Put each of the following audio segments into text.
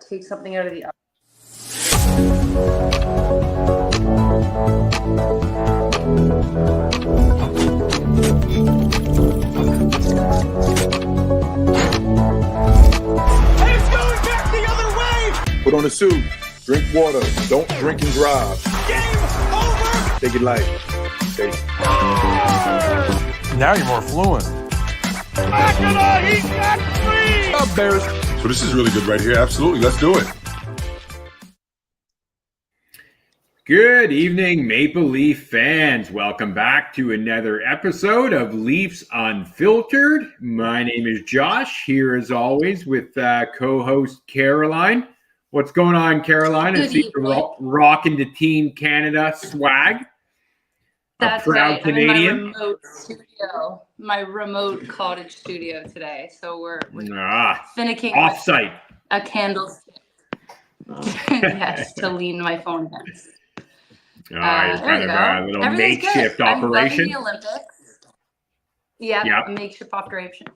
take something out of the oven. It's going back the other way! Put on a suit, drink water, don't drink and drive. Game over! Take it light. Okay. Now you're more fluent. Hakanpaa, he's got three! Up, Bears. So this is really good right here. Absolutely. Let's do it. Good evening, Maple Leaf fans. Welcome back to another episode of Leafs Unfiltered. My name is Josh, here as always with co-host Caroline. What's going on, Caroline? I see you rocking the Team Canada swag. That's a proud right. Canadian. I'm in my remote cottage studio today. So we're finicking off-site. A candlestick. Yes, to lean my phone against. It's kind of a little makeshift operation. I'm loving the Olympics. Yeah, makeshift operation.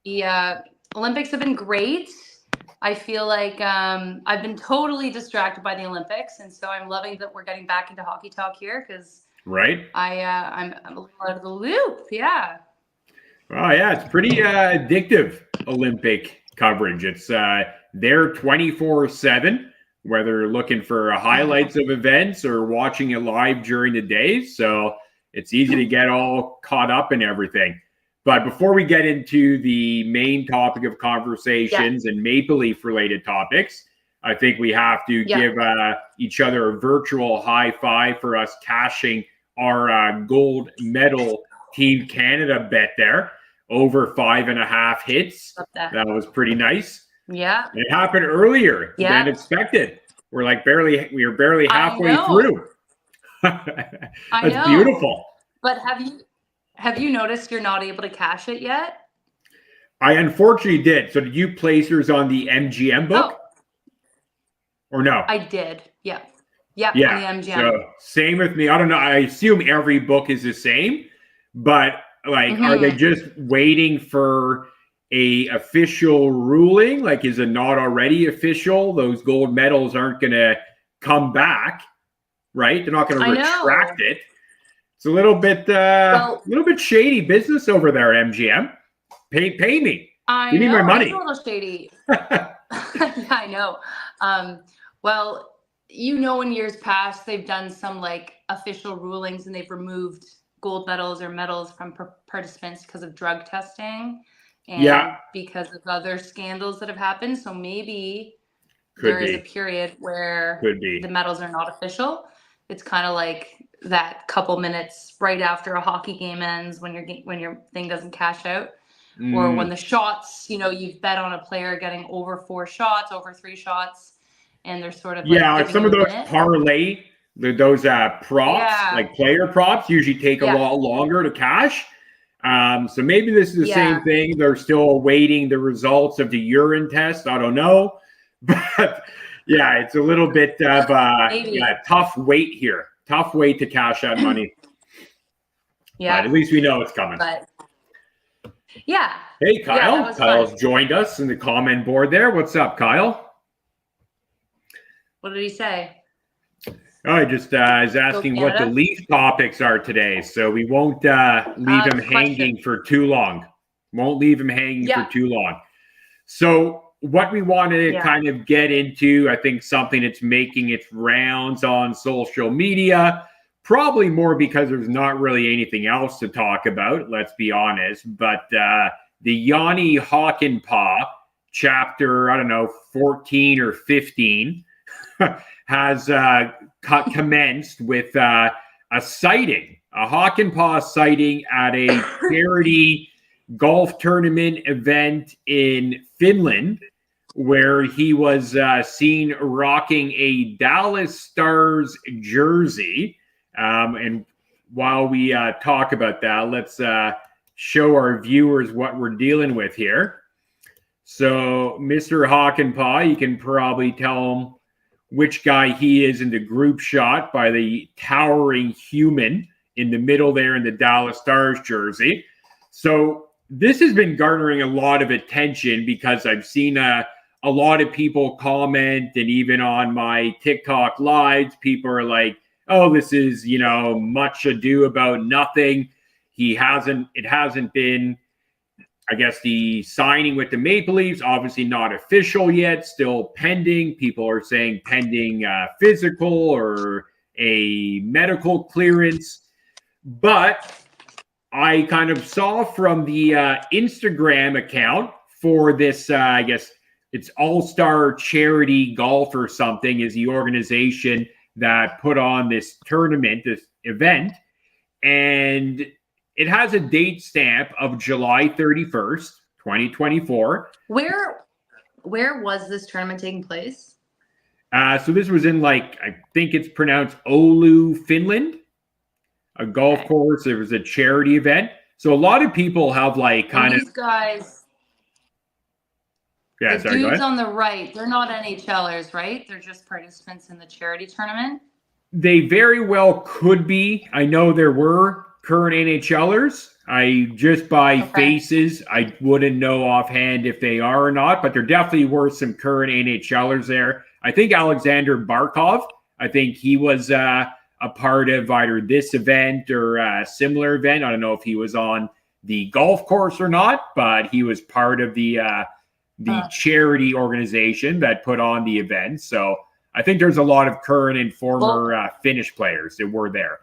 The Olympics have been great. I feel like I've been totally distracted by the Olympics, and so I'm loving that we're getting back into hockey talk here because I'm a little out of the loop. Yeah. Oh yeah, it's pretty addictive Olympic coverage. It's there 24/7. Whether you're looking for highlights of events or watching it live during the day. So it's easy to get all caught up in everything. But before we get into the main topic of conversations and Maple Leaf related topics, I think we have to give each other a virtual high five for us cashing our gold medal Team Canada bet there. Over 5.5 hits. That was pretty nice. Yeah. It happened earlier than expected. We were barely halfway through. That's beautiful. But have you noticed you're not able to cash it yet? I unfortunately did. So did you place yours on the MGM book? Or no? I did. Yeah. Yeah, on the MGM. So same with me. I don't know. I assume every book is the same, but are they just waiting for a official ruling? Like, is it not already official? Those gold medals aren't going to come back, right? They're not going to retract it. It's a little bit shady business over there, MGM. Pay me. Give me my money. It's a little shady. Yeah, I know. Well, in years past, they've done some official rulings and they've removed gold medals or medals from participants because of drug testing. And because of other scandals that have happened. So maybe there is a period where the medals are not official. It's kind of like that couple minutes right after a hockey game ends when your thing doesn't cash out. Or when the shots, you've bet on a player getting over 4 shots, over 3 shots, and they're sort of some of those parlay, those props, like player props, usually take a lot longer to cash. So maybe this is the same thing. They're still awaiting the results of the urine test. I don't know. But it's a little bit of a tough wait here. Tough wait to cash that money. But at least we know it's coming. Hey, Kyle. Kyle's joined us in the comment board there. What's up, Kyle? What did he say? Oh, I just is asking what the Leaf topics are today, so we won't leave him hanging for too long. Won't leave him hanging for too long. So what we wanted to kind of get into, I think something that's making its rounds on social media, probably more because there's not really anything else to talk about, let's be honest, but the Yanni Hakanpaa chapter, 14 or 15 has commenced with a sighting, a Hakanpaa sighting at a charity golf tournament event in Finland, where he was seen rocking a Dallas Stars jersey. And while we talk about that, let's show our viewers what we're dealing with here. So Mr. Hakanpaa, you can probably tell him which guy he is in the group shot by the towering human in the middle there in the Dallas Stars jersey. So this has been garnering a lot of attention because I've seen a a lot of people comment, and even on my TikTok lives, people are like, oh, this is, much ado about nothing. It hasn't been, I guess, the signing with the Maple Leafs, obviously not official yet, still pending. People are saying pending physical or a medical clearance. But I kind of saw from the Instagram account for this, I guess it's All-Star Charity Golf or something, is the organization that put on this tournament, this event. And it has a date stamp of July 31st, 2024. Where was this tournament taking place? So this was in, I think it's pronounced Oulu, Finland, a golf course. It was a charity event. So a lot of people have these guys. Yeah, the dudes on the right, they're not NHLers, right? They're just participants in the charity tournament. They very well could be. I know there were current NHLers. Just by faces, I wouldn't know offhand if they are or not, but there definitely were some current NHLers there. I think Alexander Barkov, I think he was a part of either this event or a similar event. I don't know if he was on the golf course or not, but he was part of the charity organization that put on the event. So I think there's a lot of current and former Finnish players that were there.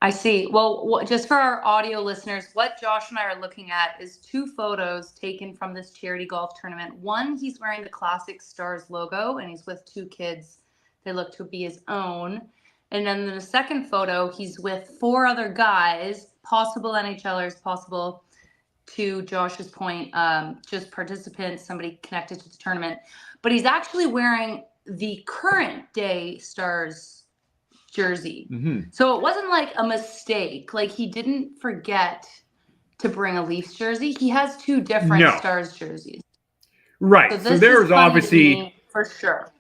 I see. Well, just for our audio listeners, what Josh and I are looking at is two photos taken from this charity golf tournament. One, he's wearing the Classic Stars logo, and he's with two kids. They look to be his own. And then the second photo, he's with four other guys, possible NHLers, possible, to Josh's point, just participants, somebody connected to the tournament. But he's actually wearing the current day Stars jersey. So it wasn't like a mistake. Like, he didn't forget to bring a Leafs jersey. He has two different Stars jerseys. Right. So there's obviously, for sure.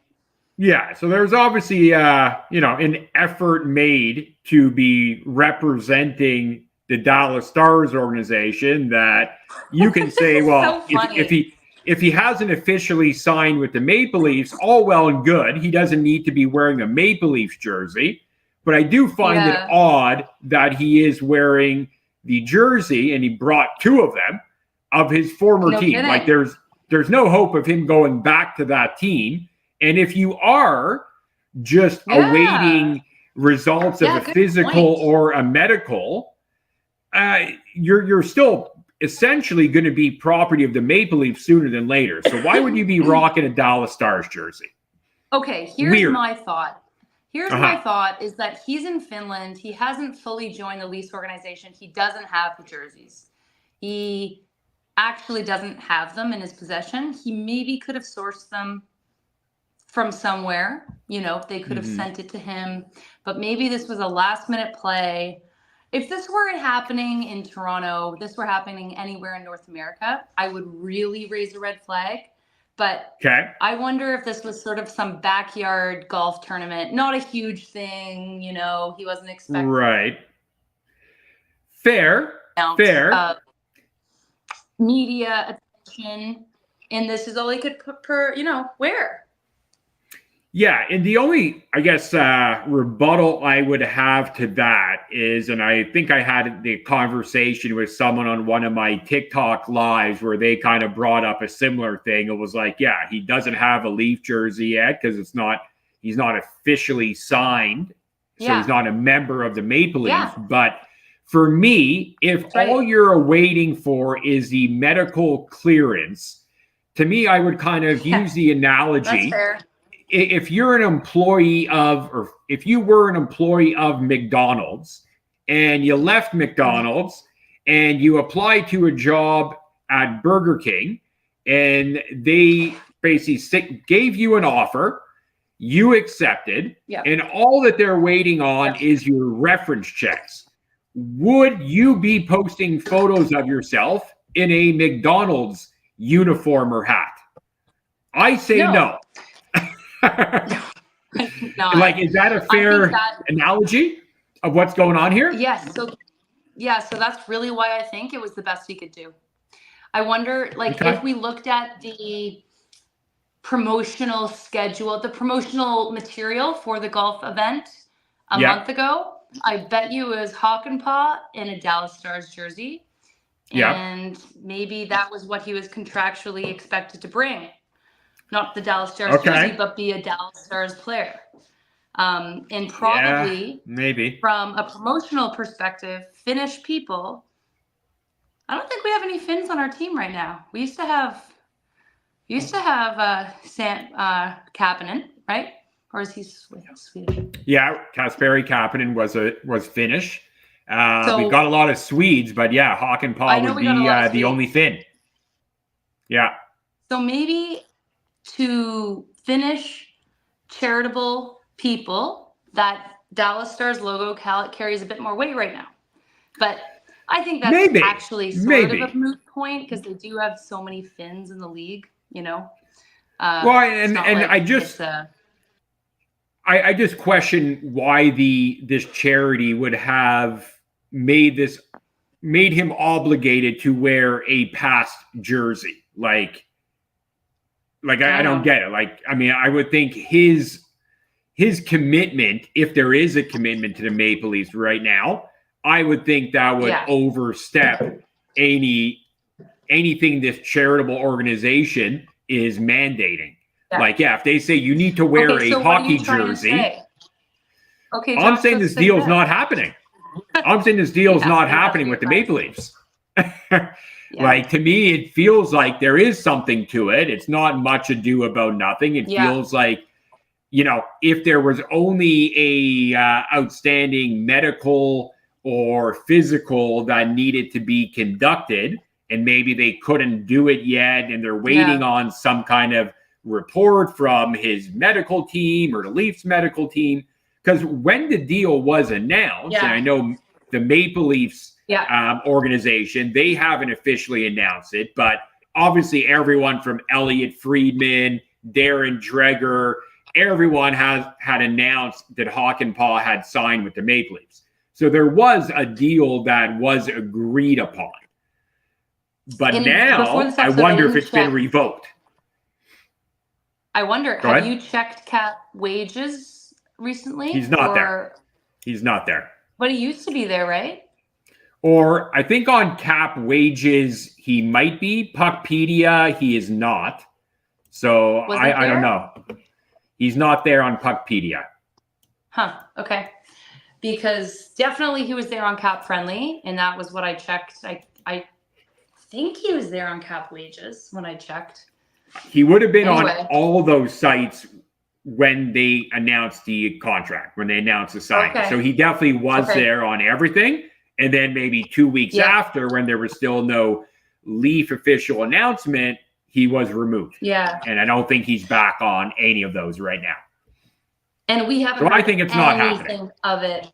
Yeah. So there's obviously, an effort made to be representing the Dallas Stars organization, that you can say, well, so if he hasn't officially signed with the Maple Leafs, all well and good. He doesn't need to be wearing a Maple Leafs jersey. But I do find it odd that he is wearing the jersey, and he brought two of them, of his former team. Kidding. Like, there's no hope of him going back to that team. And if you are just awaiting results of a physical or a medical, you're still essentially going to be property of the Maple Leafs sooner than later. So why would you be rocking a Dallas Stars jersey? Okay, here's my thought. My thought is that he's in Finland. He hasn't fully joined the Leafs organization. He doesn't have the jerseys. He actually doesn't have them in his possession. He maybe could have sourced them from somewhere. They could have sent it to him. But maybe this was a last-minute play. If this were happening in Toronto, this were happening anywhere in North America, I would really raise a red flag. But I wonder if this was sort of some backyard golf tournament, not a huge thing, he wasn't expecting. Right. Fair. Media attention, and this is all he could wear. Yeah, and the only, I guess, rebuttal I would have to that is, and I think I had the conversation with someone on one of my TikTok lives where they kind of brought up a similar thing. It was like, yeah, he doesn't have a Leaf jersey yet because he's not officially signed, so he's not a member of the Maple Leafs. But for me, if all you're awaiting for is the medical clearance, to me, I would kind of use the analogy. That's fair. If you're an employee or if you were an employee of McDonald's and you left McDonald's and you applied to a job at Burger King and they basically gave you an offer, you accepted, and all that they're waiting on is your reference checks. Would you be posting photos of yourself in a McDonald's uniform or hat? I say no. Like, is that a fair analogy of what's going on here? Yes. So that's really why I think it was the best he could do. I wonder, if we looked at the promotional schedule, the promotional material for the golf event a month ago. I bet you it was Hakanpaa in a Dallas Stars jersey. And maybe that was what he was contractually expected to bring. Not the Dallas Stars jersey, but be a Dallas Stars player. And probably maybe from a promotional perspective, Finnish people, I don't think we have any Finns on our team right now. We used to have Sam Kapanen, right? Or is he Swedish? Yeah, Kasperi Kapanen was Finnish. We got a lot of Swedes, but yeah, Hakanpaa would be the only Finn. Yeah. So maybe to Finnish charitable people, that Dallas Stars logo carries a bit more weight right now. But I think that's actually sort of a moot point because they do have so many Finns in the league, you know. Well, and I just question why this charity would have made him obligated to wear a past jersey. Like I don't get it. Like, I mean, I would think his commitment, if there is a commitment to the Maple Leafs right now, I would think that would overstep anything this charitable organization is mandating. Yeah. Like, if they say you need to wear a hockey jersey, I'm saying this deal is not happening. I'm saying this deal is not happening with the Maple Leafs. Like, to me, it feels like there is something to it. It's not much ado about nothing. It feels like, you know, if there was only a outstanding medical or physical that needed to be conducted, and maybe they couldn't do it yet, and they're waiting on some kind of report from his medical team or the Leafs medical team. Because when the deal was announced, and I know the Maple Leafs organization, they haven't officially announced it, but obviously everyone from Elliot Friedman, Darren Dreger, everyone had announced that Hakanpaa had signed with the Maple Leafs. So there was a deal that was agreed upon. But now, I wonder if it's been revoked. I wonder, have you checked Cap wages recently? He's not there. He's not there. But he used to be there, right? Or I think on Cap wages, he might be. Puckpedia, he is not. So I don't know. He's not there on Puckpedia. Huh. Okay. Because definitely he was there on Cap Friendly, and that was what I checked. I think he was there on Cap wages when I checked. He would have been on all those sites when they announced the contract, when they announced the signing. Okay. So he definitely was there on everything. And then maybe 2 weeks after, when there was still no Leaf official announcement, he was removed. Yeah. And I don't think he's back on any of those right now. And we haven't heard anything of it.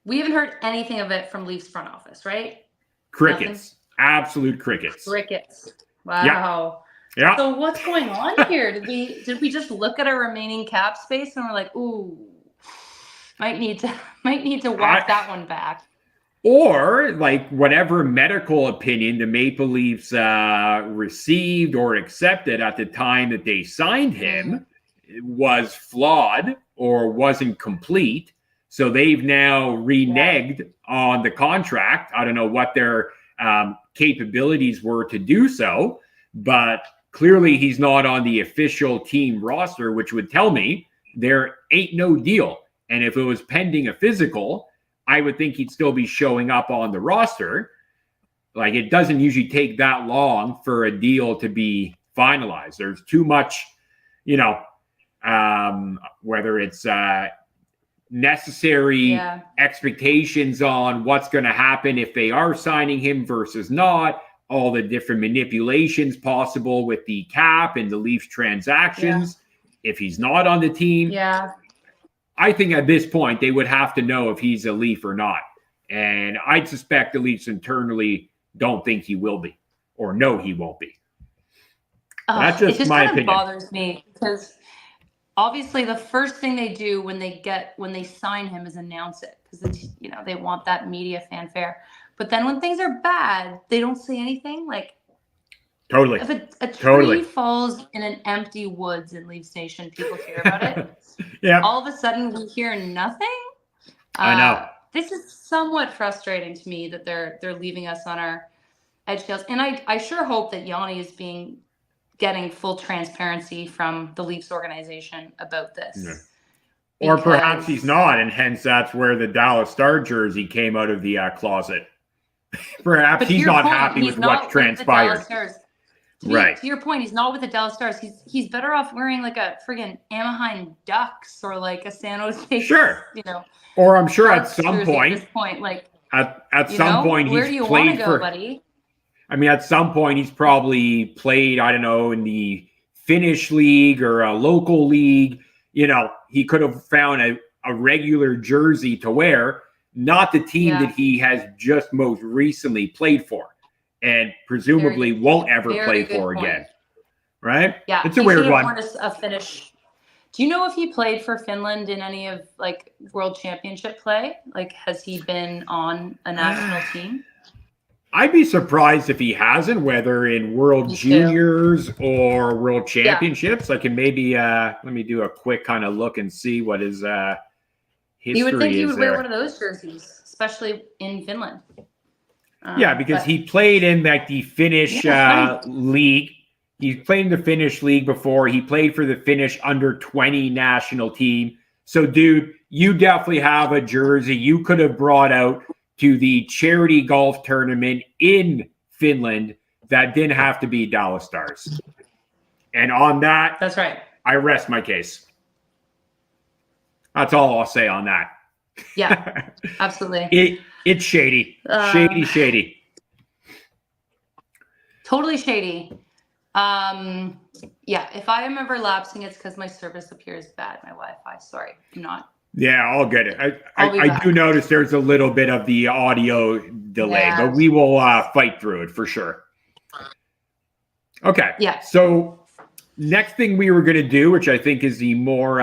We haven't heard anything of it from Leafs front office, right? Crickets. Nothing? Absolute crickets. Crickets. Wow. Yeah. So what's going on here? Did we just look at our remaining cap space and we're like, ooh, might need to walk that one back. Or like whatever medical opinion the Maple Leafs received or accepted at the time that they signed him was flawed or wasn't complete. So they've now reneged on the contract. I don't know what their capabilities were to do so, but clearly he's not on the official team roster, which would tell me there ain't no deal. And if it was pending a physical, I would think he'd still be showing up on the roster. Like, it doesn't usually take that long for a deal to be finalized. There's too much, you know, whether it's necessary expectations on what's going to happen if they are signing him versus not, all the different manipulations possible with the cap and the Leafs transactions. If he's not on the team, I think at this point they would have to know if he's a Leaf or not. And I'd suspect the Leafs internally don't think he will be, or know he won't be. That's just my opinion. It just kind of bothers me because obviously the first thing they do when they sign him is announce it, because they want that media fanfare. But then when things are bad, they don't say anything. Like, Totally. If a tree Totally. falls in an empty woods in Leafs Nation, people hear about it. Yeah. All of a sudden, we hear nothing. I know. This is somewhat frustrating to me that they're leaving us on our edge and I sure hope that Yanni is getting full transparency from the Leafs organization about this. Yeah. Or perhaps he's not, and hence that's where the Dallas Star jersey came out of the closet. Perhaps he's not happy with what's transpired. Right. To your point, he's not with the Dallas Stars. He's better off wearing like a friggin' Anaheim Ducks or like a San Jose. Sure. You know. Or I'm sure at some point. At this point, like at some point where he's do you played want to go, buddy? I mean, at some point he's probably played, I don't know, in the Finnish league or a local league. You know, he could have found a regular jersey to wear, not the team that he has just most recently played for and presumably won't ever play for again. Right? Yeah. It's a weird one. A Finnish. Do you know if he played for Finland in any of like World Championship play? Like, has he been on a national team? I'd be surprised if he hasn't, whether in World Juniors or World Championships. I can maybe let me do a quick kind of look and see what his history is. You would think he would wear one of those jerseys, especially in Finland. Yeah, because he played in like the Finnish league. He played in the Finnish league before. He played for the Finnish under-20 national team. So, dude, you definitely have a jersey you could have brought out to the charity golf tournament in Finland that didn't have to be Dallas Stars. And on that, that's right. I rest my case. That's all I'll say on that. Yeah, absolutely. It's shady. Shady. Totally shady. Yeah, if I am ever lapsing, it's because my service up here is bad. My Wi-Fi. Sorry, I'm not. Yeah, I'll get it. I do notice there's a little bit of the audio delay, but we will fight through it for sure. Okay. Yeah. So next thing we were going to do, which I think is the more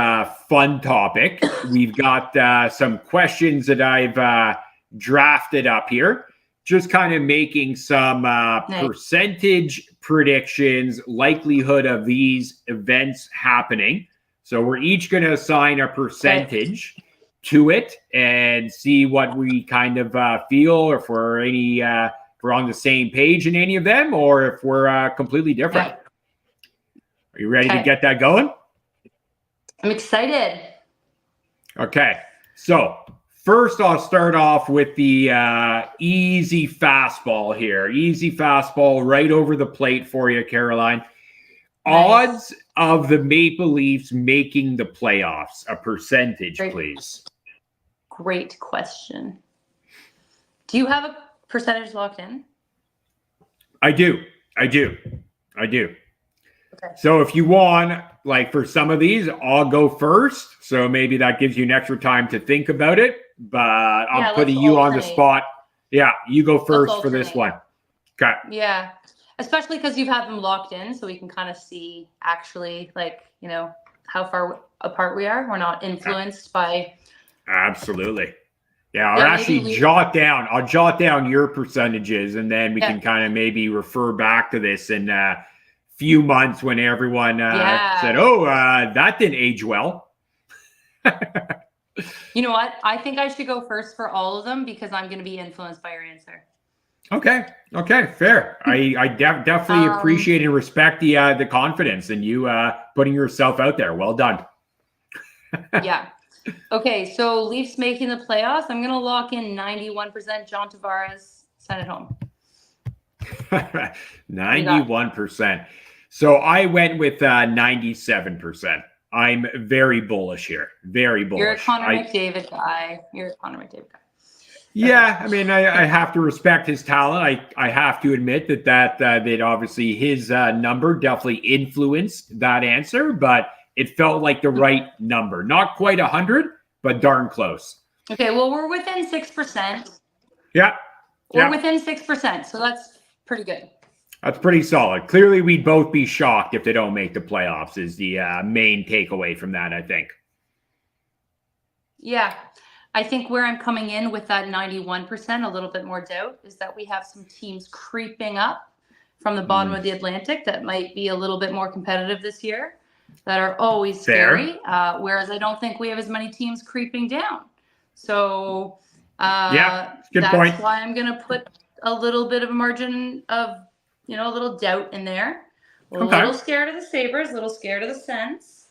fun topic, we've got some questions that I've drafted up here. Just kind of making some percentage predictions, likelihood of these events happening. So we're each going to assign a percentage to it and see what we kind of feel, or if we're if we're on the same page in any of them, or if we're completely different. Okay. Are you ready to get that going? I'm excited. Okay. So first, I'll start off with the easy fastball here. Easy fastball right over the plate for you, Caroline. Nice. Odds of the Maple Leafs making the playoffs, a percentage, please. Great question. Do you have a percentage locked in? I do. Okay. So if you want, like for some of these, I'll go first. So maybe that gives you an extra time to think about it. But I'm putting you on the spot. Yeah, you go first for this one. Okay. Yeah. Especially because you've had them locked in, so we can kind of see actually, like, you know, how far apart we are. We're not influenced by. Absolutely. Yeah, I'll actually jot down your percentages, and then we can kind of maybe refer back to this in a few months when everyone said, "Oh, that didn't age well." You know what? I think I should go first for all of them because I'm going to be influenced by your answer. Okay, fair. I definitely appreciate and respect the confidence in you putting yourself out there. Well done. Yeah. Okay, so Leafs making the playoffs. I'm going to lock in 91% John Tavares. Send it home. 91%. So I went with 97%. I'm very bullish here. Very bullish. You're a Connor McDavid guy. Yeah, I mean, I have to respect his talent. I have to admit that obviously his number definitely influenced that answer, but it felt like the right number. Not quite 100, but darn close. Okay, well, we're within 6%. Yeah. We're within 6%, so that's pretty good. That's pretty solid. Clearly, we'd both be shocked if they don't make the playoffs is the main takeaway from that, I think. Yeah. I think where I'm coming in with that 91%, a little bit more doubt, is that we have some teams creeping up from the bottom of the Atlantic that might be a little bit more competitive this year, that are always scary. Whereas I don't think we have as many teams creeping down. So good that's point. why I'm going to put a little bit of a margin of, a little doubt in there. A little scared of the Sabres, a little scared of the Sens.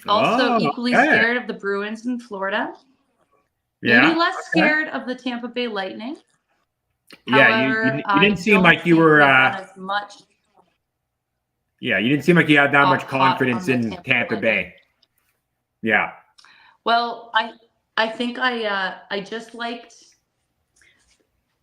Also equally scared of the Bruins in Florida. Maybe less scared of the Tampa Bay Lightning. However, you didn't seem like you were as much. Yeah, you didn't seem like you had that much confidence in Tampa Bay. Yeah. Well, I think I just liked.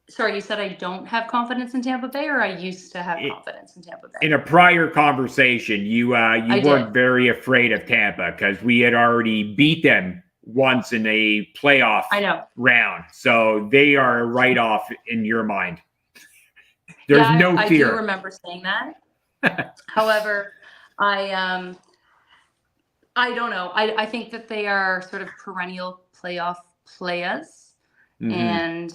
Sorry, you said I don't have confidence in Tampa Bay, or I used to have confidence in Tampa Bay? In a prior conversation, you weren't very afraid of Tampa because we had already beat them once in a playoff round. So they are right off in your mind. There's no fear. I do remember saying that. However, I don't know. I think that they are sort of perennial playoff players. And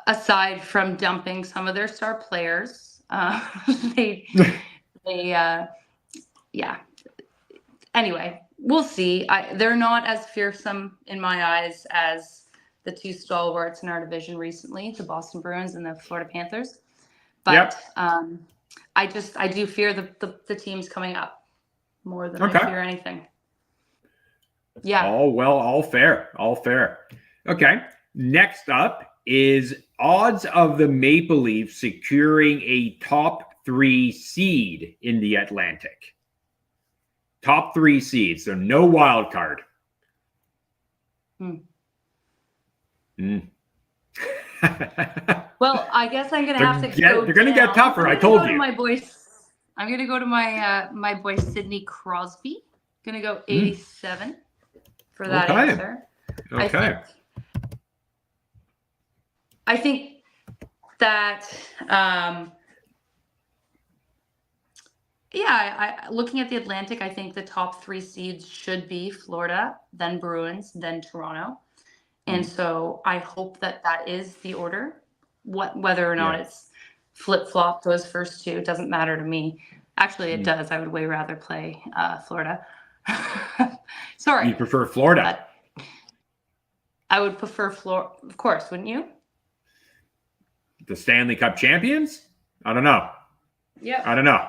aside from dumping some of their star players, Anyway, we'll see. They're not as fearsome in my eyes as the two stalwarts in our division recently, the Boston Bruins and the Florida Panthers. But I do fear the teams coming up more than I fear anything. Yeah. All fair. Okay. Next up is odds of the Maple Leafs securing a top 3 seed in the Atlantic. Top 3 seeds, so no wild card. Well, I guess I'm gonna have to go. They're gonna get tougher. I told you. I'm gonna go to my boy Sidney Crosby. Gonna go 87 for that answer. Okay. I think that, looking at the Atlantic, I think the top 3 seeds should be Florida, then Bruins, then Toronto. And so I hope that is the order. Whether or not it's flip-flop, those first two, it doesn't matter to me. Actually, it does. I would way rather play Florida. Sorry. You prefer Florida? I would prefer Florida, of course, wouldn't you? The Stanley Cup champions? I don't know. Yeah. I don't know.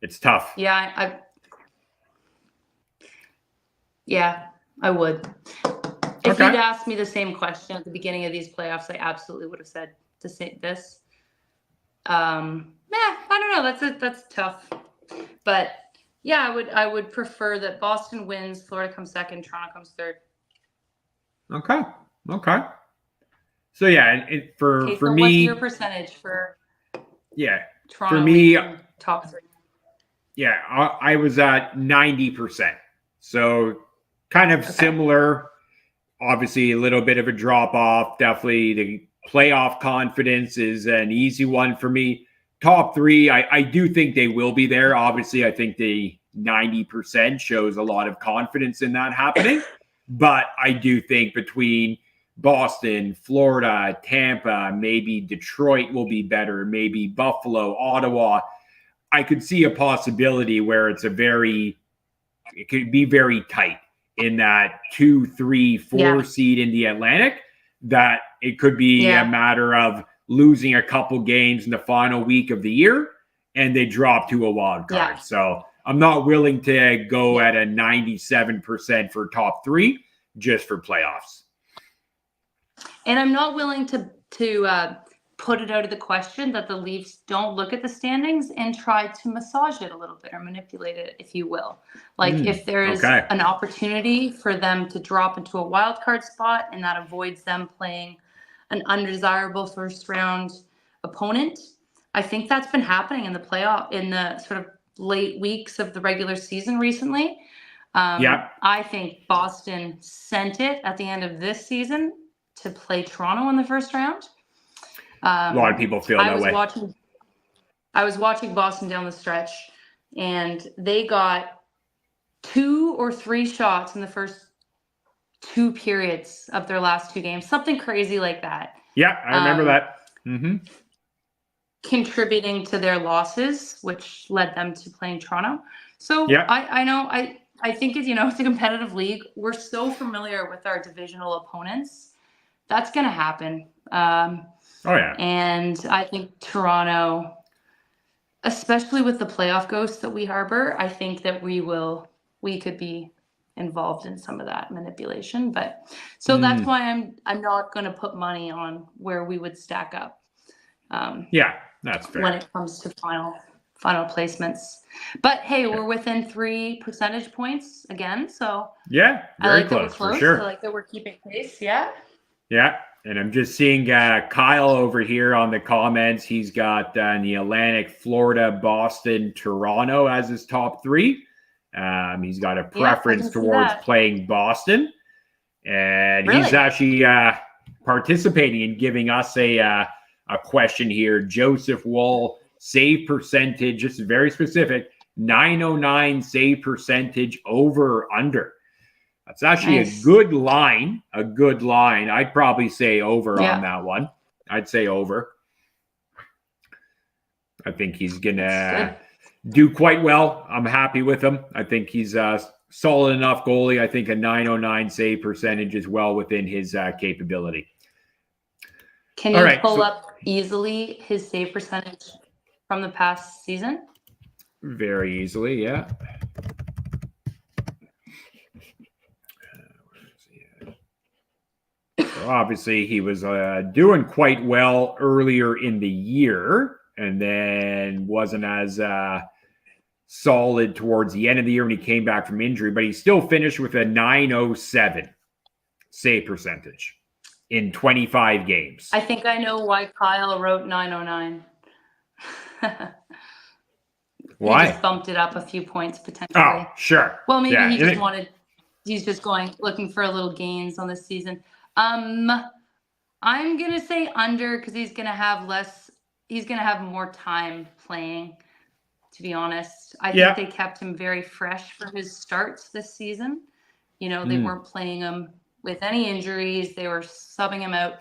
It's tough. Yeah, I would. If you'd asked me the same question at the beginning of these playoffs, I absolutely would have said this. I don't know. That's tough. But yeah, I would prefer that Boston wins, Florida comes second, Toronto comes third. Okay. So yeah, for me, what's your percentage for? Yeah, Toronto for me, top 3. Yeah, I was at 90%. So kind of similar. Obviously, a little bit of a drop off. Definitely, the playoff confidence is an easy one for me. Top 3, I do think they will be there. Obviously, I think the 90% shows a lot of confidence in that happening. But I do think between Boston, Florida, Tampa, maybe Detroit will be better, maybe Buffalo, Ottawa. I could see a possibility where it could be very tight in that 2, 3, 4 seed in the Atlantic, that it could be a matter of losing a couple games in the final week of the year and they drop to a wild card. So I'm not willing to go at a 97% for top 3 just for playoffs. And I'm not willing to put it out of the question that the Leafs don't look at the standings and try to massage it a little bit or manipulate it, if you will. Like if there is an opportunity for them to drop into a wild card spot and that avoids them playing an undesirable first round opponent, I think that's been happening in the sort of late weeks of the regular season recently. I think Boston sent it at the end of this season to play Toronto in the first round. A lot of people feel that way. I was watching Boston down the stretch, and they got 2 or 3 shots in the first 2 periods of their last 2 games, something crazy like that. Yeah, I remember that. Mm-hmm. contributing to their losses, which led them to playing Toronto. So Yeah. I know I think it's, it's a competitive league. We're so familiar with our divisional opponents. That's going to happen. Oh yeah. And I think Toronto, especially with the playoff ghosts that we harbor, I think that we could be involved in some of that manipulation. But so that's why I'm not going to put money on where we would stack up. Yeah, that's fair. When it comes to final placements. But hey, we're within 3 percentage points again. So yeah, very I like close, that we're close. for sure. I like that we're keeping pace. Yeah. Yeah. And I'm just seeing Kyle over here on the comments. He's got the Atlantic, Florida, Boston, Toronto as his top 3. He's got a preference towards playing Boston. And he's actually participating in giving us a question here. Joseph Wall, save percentage, just very specific, 909 save percentage over or under. That's actually a good line. I'd probably say over on that one. I'd say over. I think he's going to do quite well. I'm happy with him. I think he's a solid enough goalie. I think a 909 save percentage is well within his capability. Can you pull up easily his save percentage from the past season? Very easily, yeah. So obviously, he was doing quite well earlier in the year, and then wasn't as solid towards the end of the year when he came back from injury. But he still finished with a 907 save percentage in 25 games. I think I know why Kyle wrote 909. Why? He just bumped it up a few points potentially. Oh, sure. Well, maybe he just he's just looking for a little gains on this season. I'm going to say under because he's going to have more time playing, to be honest. I think they kept him very fresh for his starts this season. They weren't playing him with any injuries. They were subbing him out.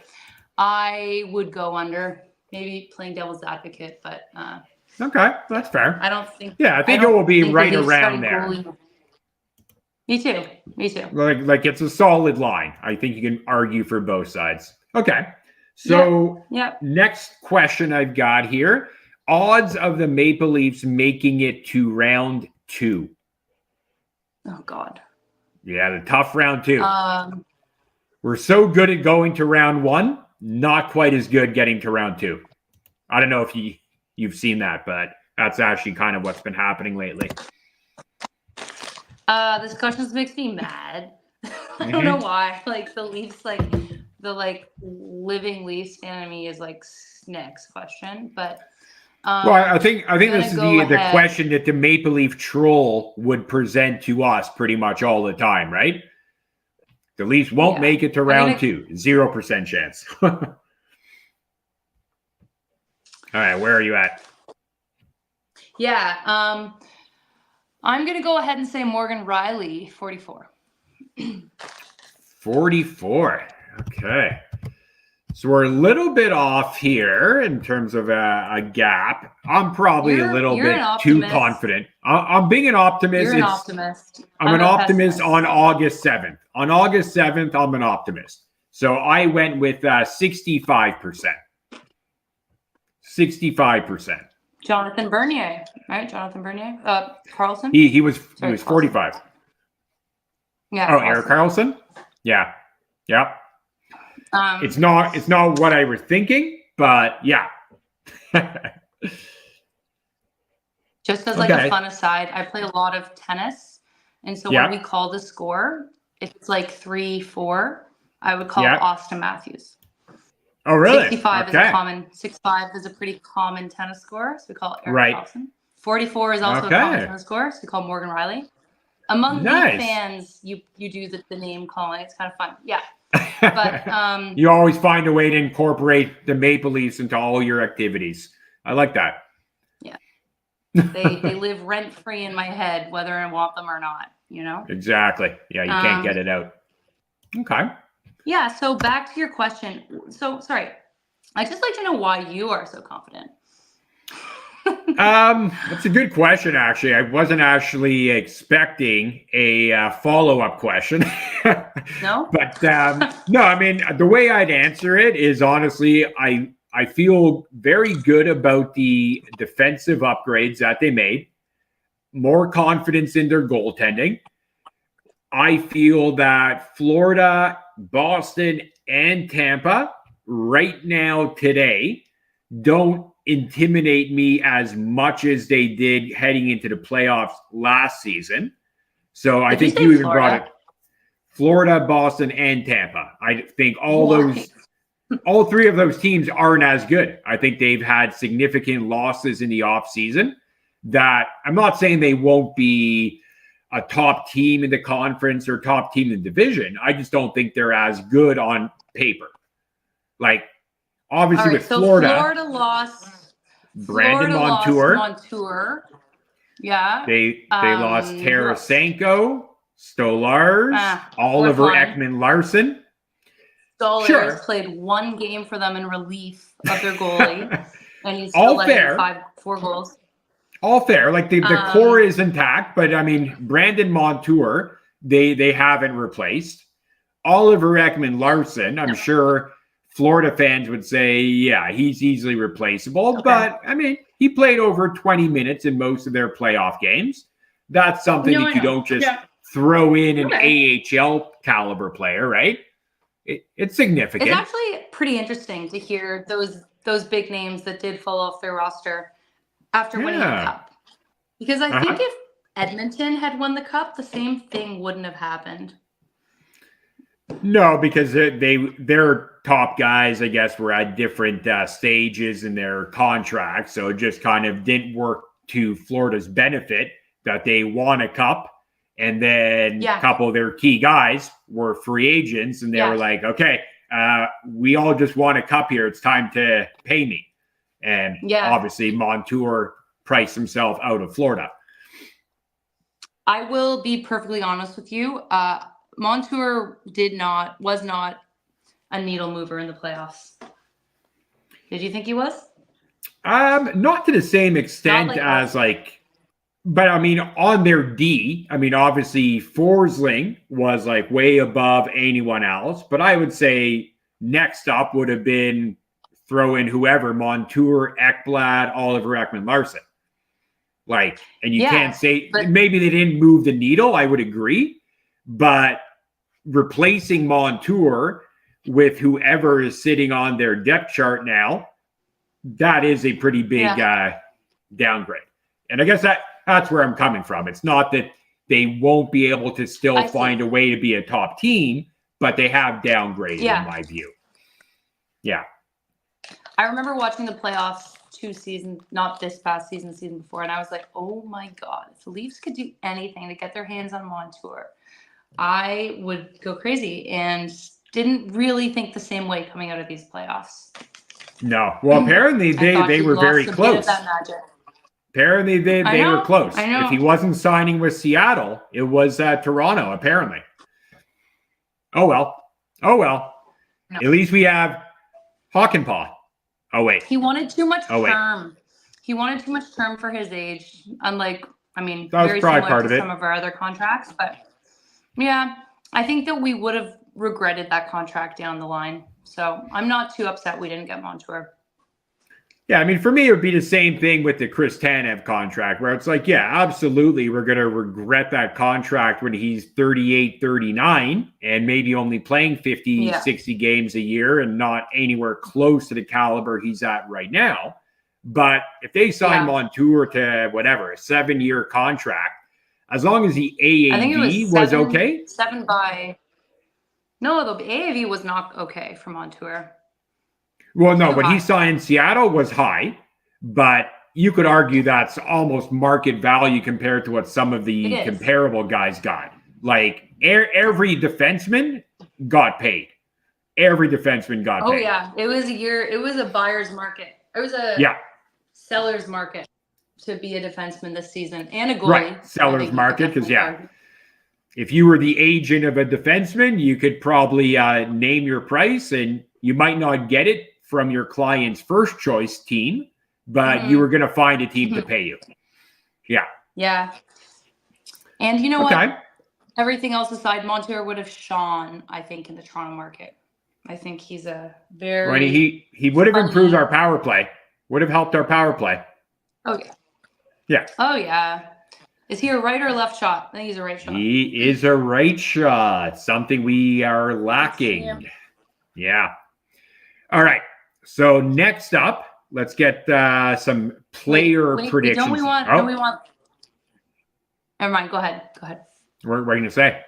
I would go under, maybe playing devil's advocate, but okay, that's fair. I don't think. Yeah, I think it will be right around there. Me too. Like it's a solid line. I think you can argue for both sides. Okay. So next question I've got here. Odds of the Maple Leafs making it to round 2. Oh, God. Yeah, the tough round 2. We're so good at going to round 1, not quite as good getting to round 2. I don't know if you've seen that, but that's actually kind of what's been happening lately. This question makes me mad. I don't know why. Like the Leafs, the living Leafs fan of me is next question. But well, I think this is the question that the Maple Leaf troll would present to us pretty much all the time, right? The Leafs won't make it to round 2. 0% chance. All right, where are you at? Yeah. I'm going to go ahead and say Morgan Riley, 44. 44. Okay. So we're a little bit off here in terms of a gap. I'm probably a little bit too confident. I'm being an optimist. You're an optimist. I'm an optimist on August 7th. On August 7th, I'm an optimist. So I went with 65%. 65%. Jonathan Bernier, right? Jonathan Bernier, Carlson. He was 45. Yeah. Oh, Erik Karlsson. Yeah. Yep. It's not what I was thinking, but yeah. Just as a fun aside, I play a lot of tennis, and so when we call the score, if it's 3-4, I would call Austin Matthews. Oh, really? 65 is a common. 65 is a pretty common tennis score, so we call Erik Karlsson. 44 is also a common tennis score, so we call Morgan Riley. Among Leaf fans, you do the name calling. It's kind of fun. Yeah. But you always find a way to incorporate the Maple Leafs into all your activities. I like that. Yeah. They live rent free in my head, whether I want them or not, Exactly. Yeah, you can't get it out. Okay. Yeah, so back to your question. So, sorry. I'd just like to know why you are so confident. That's a good question, actually. I wasn't actually expecting a follow-up question. No? But no, I mean, the way I'd answer it is honestly, I feel very good about the defensive upgrades that they made, more confidence in their goaltending. I feel that Florida, Boston, and Tampa right now today don't intimidate me as much as they did heading into the playoffs last season. So I think you even brought it. Florida, Boston, and Tampa. I think all three of those teams aren't as good. I think they've had significant losses in the offseason that I'm not saying they won't be a top team in the conference or top team in the division. I just don't think they're as good on paper. Like, obviously with Florida lost Brandon Montour. Yeah. They lost Tarasenko, Stolarz, Oliver Ekman-Larsson. Stolarz played one game for them in relief of their goalie, and he's still letting 4 goals. All fair. Like the core is intact, but I mean, Brandon Montour, they haven't replaced. Oliver Ekman-Larsson, I'm sure Florida fans would say, yeah, he's easily replaceable. Okay. But I mean, he played over 20 minutes in most of their playoff games. That's something that you don't just throw in an AHL caliber player, right? It's significant. It's actually pretty interesting to hear those big names that did fall off their roster after winning the cup. Because I think if Edmonton had won the cup, the same thing wouldn't have happened. No, because their top guys, I guess, were at different stages in their contract. So it just kind of didn't work to Florida's benefit that they won a cup. And then a couple of their key guys were free agents. And they were like, okay, we all just won a cup here. It's time to pay me. And obviously Montour priced himself out of Florida. I will be perfectly honest with you. Montour was not a needle mover in the playoffs. Did you think he was? Not to the same extent as but I mean, on their D, I mean, obviously Forsling was like way above anyone else, but I would say next up would have been throw in whoever, Montour, Ekblad, Oliver Ekman-Larsson. Like, and you can't say maybe they didn't move the needle. I would agree. But replacing Montour with whoever is sitting on their depth chart now, that is a pretty big downgrade. And I guess that's where I'm coming from. It's not that they won't be able to still find a way to be a top team, but they have downgraded in my view. Yeah. I remember watching the playoffs 2 seasons, not this past season, season before, and I was like, oh my God, if the Leafs could do anything to get their hands on Montour, I would go crazy, and didn't really think the same way coming out of these playoffs. No. Well, apparently they were very close. Apparently they were close. If he wasn't signing with Seattle, it was Toronto, apparently. Oh, well. No. At least we have Hakanpaa. Oh, wait. He wanted too much term. He wanted too much term for his age. Unlike, I mean, that was very probably similar part to of some of our other contracts. But yeah, I think that we would have regretted that contract down the line. So I'm not too upset we didn't get Montour. Yeah, I mean, for me, it would be the same thing with the Chris Tanev contract, where it's like, yeah, absolutely, we're going to regret that contract when he's 38, 39, and maybe only playing 50, 60 games a year and not anywhere close to the caliber he's at right now. But if they sign Montour to whatever, a 7-year contract, as long as the AAV was okay. No, the AAV was not okay for Montour. Well, no, what he signed in Seattle was high, but you could argue that's almost market value compared to what some of the comparable guys got. Like every defenseman got paid. Every defenseman got paid. Oh, yeah. It was a buyer's market. It was a seller's market to be a defenseman this season, and a goalie. Right, seller's market, because if you were the agent of a defenseman, you could probably name your price, and you might not get it from your client's first choice team, but you were going to find a team to pay you. Yeah. Yeah. And you know Okay. what? Everything else aside, Montour would have shone, I think, in the Toronto market. I think he's a very... Well, he would have improved our power play. Would have helped our power play. Oh, yeah. Yeah. Oh, yeah. Is he a right or a left shot? I think he's a right shot. He is a right shot. Something we are lacking. Yeah. All right. So next up, let's get some player predictions. Don't we want... Never mind. Go ahead. What are you going to say?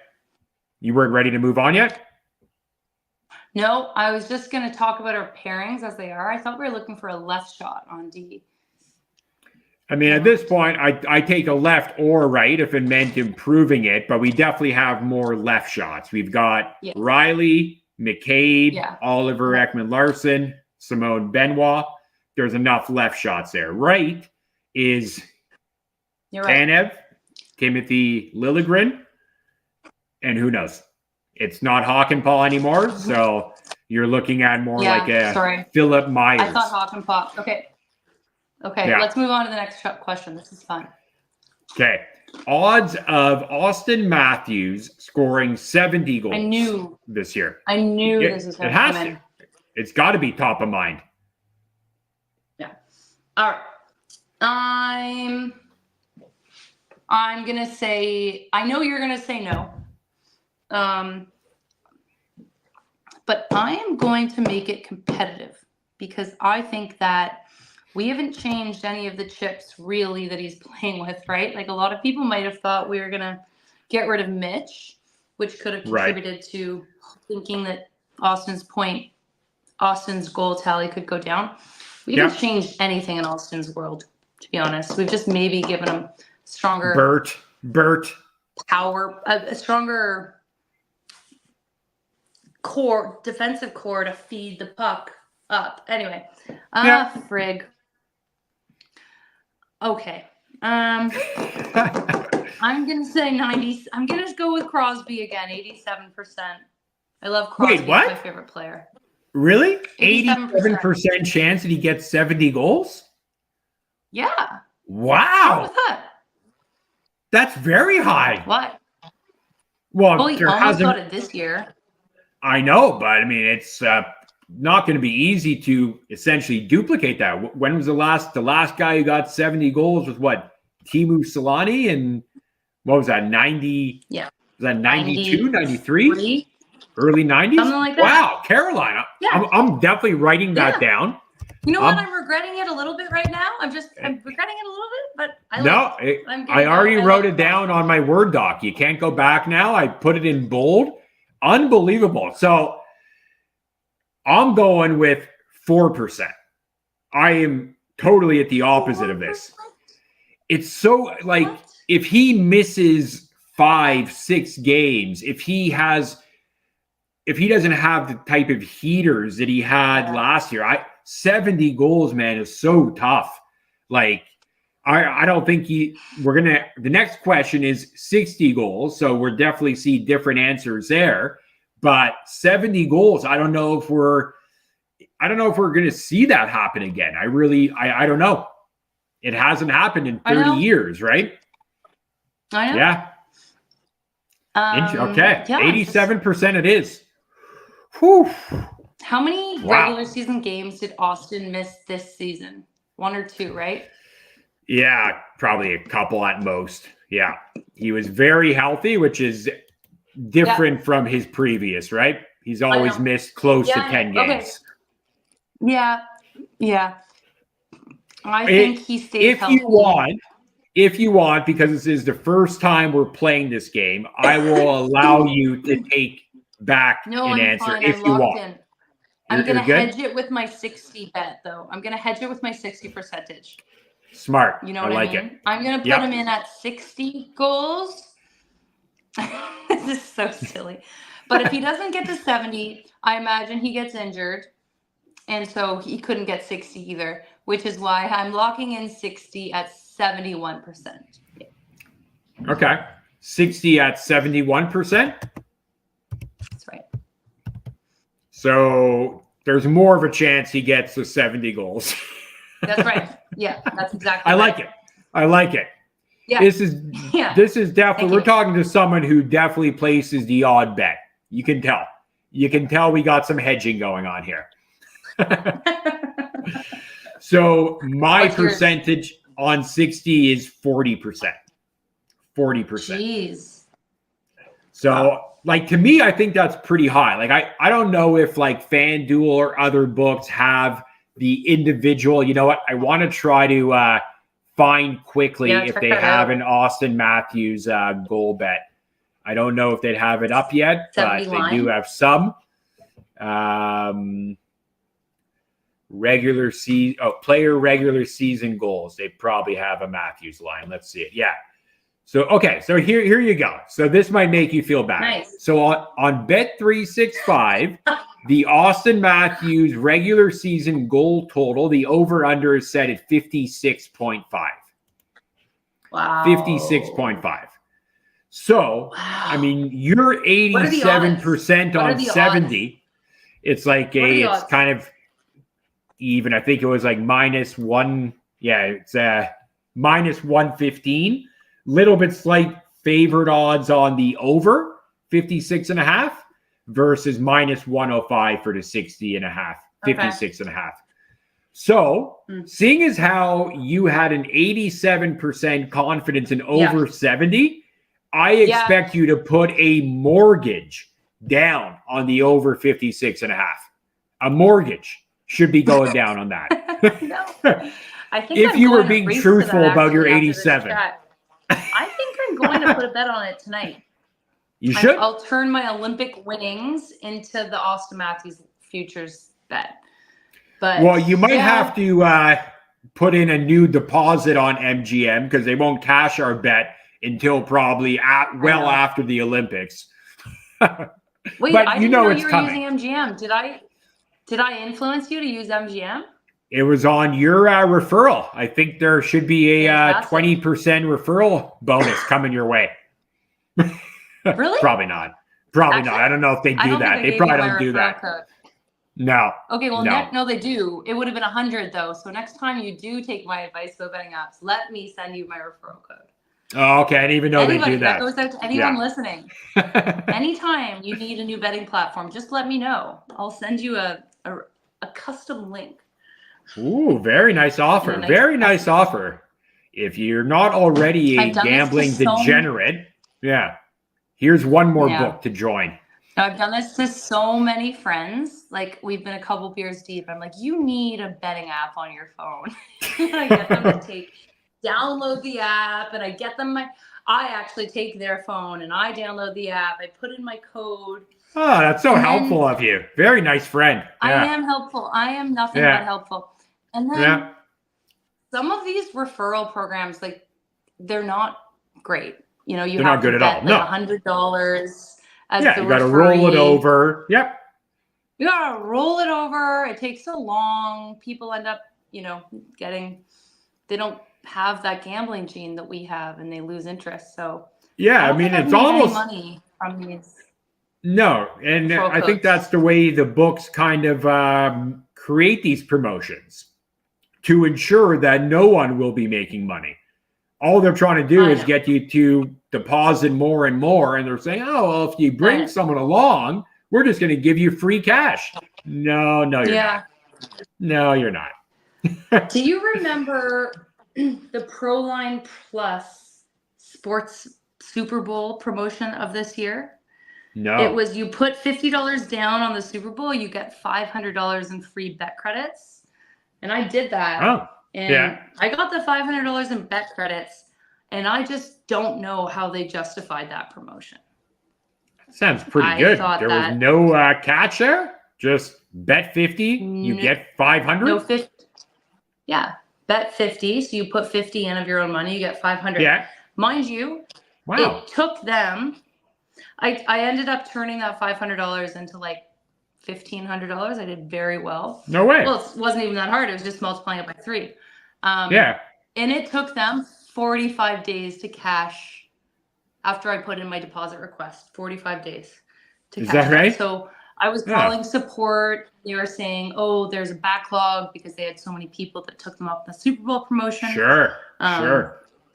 You weren't ready to move on yet? No, I was just going to talk about our pairings as they are. I thought we were looking for a left shot on D. I mean, at this point, I take a left or right if it meant improving it, but we definitely have more left shots. We've got Riley, McCabe, Oliver Ekman-Larsson, Simone Benoit. There's enough left shots there. Right is Tanev, Timothy Liljegren, and who knows? It's not Hakanpaa anymore, so you're looking at more like a Philip Myers. I thought Hakanpaa. Okay, let's move on to the next question. This is fun. Okay. Odds of Austin Matthews scoring 70 goals this year. I knew this was going to come in. It's got to be top of mind. Yeah. All right. I'm going to say, I know you're going to say no. But I am going to make it competitive because I think that we haven't changed any of the chips really that he's playing with, right? Like a lot of people might have thought we were going to get rid of Mitch, which could have contributed to thinking that Austin's goal tally could go down. We haven't changed anything in Austin's world, to be honest. We've just maybe given him stronger Bert power, a stronger core, defensive core to feed the puck up. Anyway, frig. Okay. I'm gonna say 90. I'm gonna go with Crosby again. 87%. I love Crosby. Wait, what? He's my favorite player. Really? 87% chance that he gets 70 goals? Yeah. Wow. What's that? That's very high. What? Well, he almost got it this year. I know, but I mean, it's not going to be easy to essentially duplicate that. When was the last guy who got 70 goals was what? Teemu Selanne, and what was that? 90? Yeah. Was that 92, 93? Early 90s? Something like that. Wow, Carolina. Yeah. I'm definitely writing that down. You know what? I'm regretting it a little bit right now. I'm regretting it a little bit, but I already wrote it down on my Word doc. You can't go back now. I put it in bold. Unbelievable. So I'm going with 4%. I am totally at the opposite of this. It's so like if he misses 5-6 games, if he doesn't have the type of heaters that he had last year, 70 goals, man, is so tough. Like, I don't think the next question is 60 goals. So we'll definitely see different answers there, but 70 goals, I don't know if we're going to see that happen again. I don't know. It hasn't happened in 30 years, right? I know. Yeah. Okay. Yeah, 87% it is. Whew. How many regular season games did Austin miss this season? 1 or 2, right? Yeah, probably a couple at most. Yeah. He was very healthy, which is different from his previous, right? He's always missed close to 10 games. Okay. Yeah. Yeah. I think he stays healthy. If you want, because this is the first time we're playing this game, I will allow you to take back an answer if you want. I'm going to hedge it with my 60 bet, though. I'm going to hedge it with my 60 percentage. Smart. You know what I mean? It. I'm going to put him in at 60 goals. This is so silly. But if he doesn't get to 70, I imagine he gets injured. And so he couldn't get 60 either, which is why I'm locking in 60 at 71%. Yeah. Okay. 60 at 71%? That's right. So there's more of a chance he gets the 70 goals. That's right. Yeah, that's exactly. I like it. I like it. Yeah. This is definitely, Thank we're you. talking to someone who definitely places the odd bet. You can tell. You can tell we got some hedging going on here. So my What's yours? percentage on 60 is 40%. 40%. Jeez. So, like, to me, I think that's pretty high. Like, I don't know if, like, FanDuel or other books have the individual, you know what? I want to try to find quickly if they have an Austin Matthews goal bet. I don't know if they'd have it up yet, but they do have some. Player regular season goals. They probably have a Matthews line. Let's see it. Yeah. So, okay. So here you go. So this might make you feel bad. Nice. So on Bet365, the Austin Matthews regular season goal total, the over-under is set at 56.5. Wow. 56.5 So, I mean, you're 87% on 70. Odds? It's like it's kind of even. I think it was like -1. Yeah, it's -115. Little bit slight favored odds on the over 56.5 versus -105 for the 60.5, 56.5. So, seeing as how you had an 87% confidence in over 70, I expect you to put a mortgage down on the over 56.5. A mortgage should be going down on that. No. I think if you were being truthful about your 87. I think I'm going to put a bet on it tonight. You should. I'll turn my Olympic winnings into the Austin Matthews futures bet. But well, you might have to put in a new deposit on MGM because they won't cash our bet until probably after the Olympics. Wait, but I you didn't know know it's you were coming. using MGM. Did I influence you to use MGM? It was on your referral. I think there should be a 20% referral bonus coming your way. Really? Probably not. Probably not. I don't know if they do that. They probably don't do that. Code. No. Okay, well, no, they do. It would have been 100 though. So next time you do take my advice, go betting apps. Let me send you my referral code. Oh, okay. I didn't even know they do that. That goes out to anyone listening. Anytime you need a new betting platform, just let me know. I'll send you a custom link. Ooh, very nice offer. Very nice offer. If you're not already a gambling degenerate, here's one more book to join. I've done this to so many friends. Like, we've been a couple beers deep. I'm like, you need a betting app on your phone. And I get them to download the app, and I get them I actually take their phone and I download the app. I put in my code. Oh, that's so helpful of you. Very nice friend. I am helpful. I am nothing but helpful. And then some of these referral programs, like, they're not great. You know, you they're have not good to at bet all. like $100 as the you got to roll it over. Yep. You got to roll it over. It takes so long. People end up, they don't have that gambling gene that we have, and they lose interest. So I mean, it's almost money from these. No, and I think that's the way the books kind of create these promotions to ensure that no one will be making money. All they're trying to do is get you to deposit more and more, and they're saying, "Oh, well, if you bring someone along, we're just going to give you free cash." No, you're not. No, you're not. Do you remember the Proline Plus Sports Super Bowl promotion of this year? No. It was, you put $50 down on the Super Bowl, you get $500 in free bet credits. And I did that. Oh, and I got the $500 in bet credits, and I just don't know how they justified that promotion. Sounds pretty good. There was no catch there? Just bet 50, you get 500? No, 50. Yeah, bet 50. So you put 50 in of your own money, you get 500. Yeah. Mind you, it took them, I ended up turning that $500 into like $1,500. I did very well. No way. Well, it wasn't even that hard. It was just multiplying it by 3. And it took them 45 days to cash after I put in my deposit request. 45 days to cash. Is that right? So I was calling support. They were saying, "Oh, there's a backlog because they had so many people that took them up the Super Bowl promotion." Sure.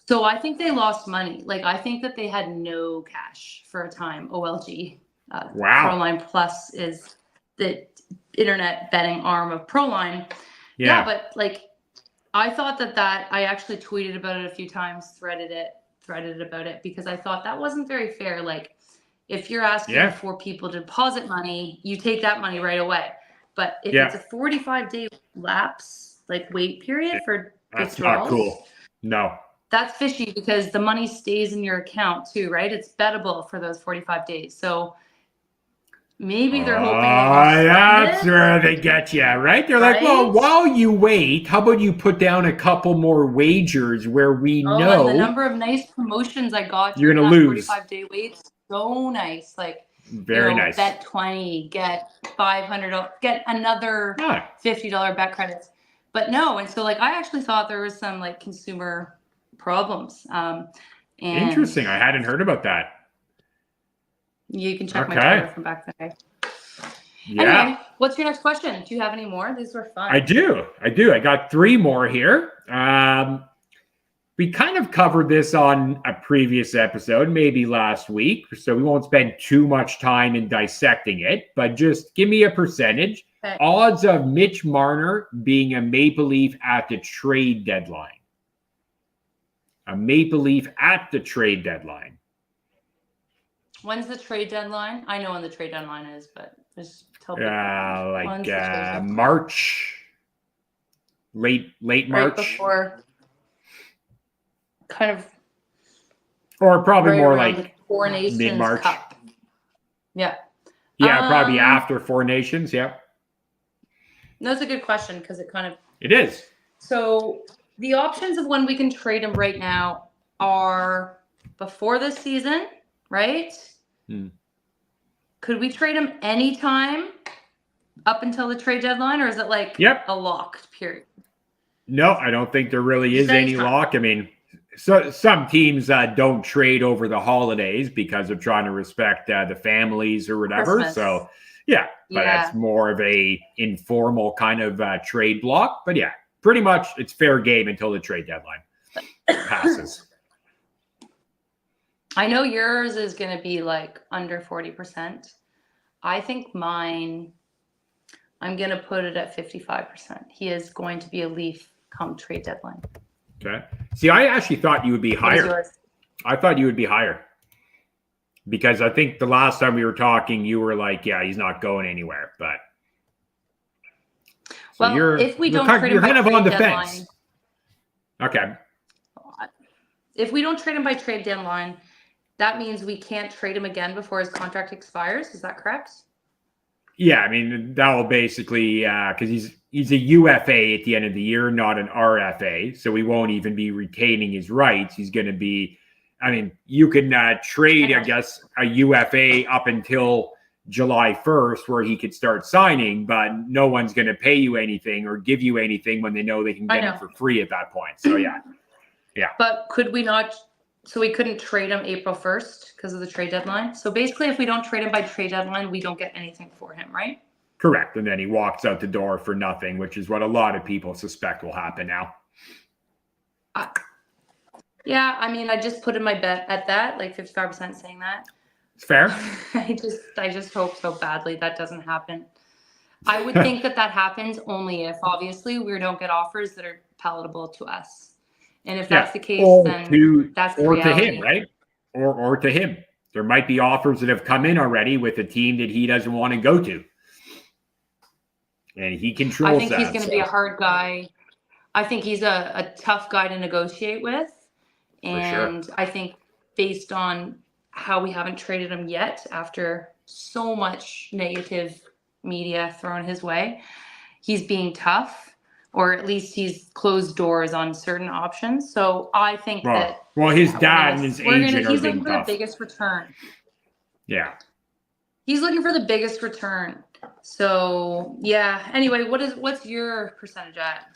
So I think they lost money. Like, I think that they had no cash for a time. OLG. Wow. Proline Plus is the internet betting arm of Proline. Yeah, but like, I thought that I actually tweeted about it a few times, threaded about it, because I thought that wasn't very fair. Like, if you're asking for people to deposit money, you take that money right away. But if it's a 45-day lapse, like wait period for that's withdrawals, not cool. No. That's fishy because the money stays in your account too, right? It's bettable for those 45 days. So maybe they're hoping that's where they get you, right? They're like, well, while you wait, how about you put down a couple more wagers where we know and the number of nice promotions I got you're going to lose. 45-day wait, so nice. Like, very nice. Bet 20, get $500, get another $50 bet credits. But no, and so like I actually thought there was some like consumer problems. Interesting. I hadn't heard about that. You can check my Twitter from back then. Yeah. Anyway, what's your next question? Do you have any more? These were fun. I do. I got 3 more here. We kind of covered this on a previous episode, maybe last week, so we won't spend too much time in dissecting it, but just give me a percentage. Okay. Odds of Mitch Marner being a Maple Leaf at the trade deadline. A Maple Leaf at the trade deadline. When's the trade deadline? I know when the trade deadline is, but just tell me. Like March, late March. Right before, kind of. Or probably more like the Four Nations mid-March. Cup. Yeah. Yeah, probably after Four Nations. Yeah. That's a good question because it kind of. It is. So the options of when we can trade him right now are before this season, right? Could we trade him anytime up until the trade deadline, or is it like a locked period? No, I don't think there really is any lock. I mean, so some teams don't trade over the holidays because of trying to respect the families or whatever. Christmas. So but that's more of a informal kind of trade block. But yeah, pretty much it's fair game until the trade deadline passes. I know yours is going to be like under 40%. I think mine, I'm going to put it at 55%. He is going to be a Leaf come trade deadline. Okay. See, I actually thought you would be higher. I thought you would be higher. Because I think the last time we were talking, you were like, yeah, he's not going anywhere. But if we don't trade him by trade deadline. Okay. If we don't trade him by trade deadline, that means we can't trade him again before his contract expires. Is that correct? Yeah, I mean, that will basically, because he's a UFA at the end of the year, not an RFA. So we won't even be retaining his rights. He's going to be, I mean, you can trade, I guess, a UFA up until July 1st where he could start signing, but no one's going to pay you anything or give you anything when they know they can get him for free at that point. So, yeah. But could we not? So we couldn't trade him April 1st because of the trade deadline. So basically, if we don't trade him by trade deadline, we don't get anything for him, right? Correct. And then he walks out the door for nothing, which is what a lot of people suspect will happen now. Yeah, I mean, I just put in my bet at that, like 55% saying that. It's fair. I just hope so badly that doesn't happen. I would think that happens only if, obviously, we don't get offers that are palatable to us. And if that's the case, then that's the reality. To him, right? Or to him. There might be offers that have come in already with a team that he doesn't want to go to. And he controls that. I think he's going to be a hard guy. I think he's a tough guy to negotiate with. And I think based on how we haven't traded him yet, after so much negative media thrown his way, he's being tough. Or at least he's closed doors on certain options. So I think his dad and his agent are he's being looking for the biggest return. Yeah. He's looking for the biggest return. So yeah. Anyway, what's your percentage at?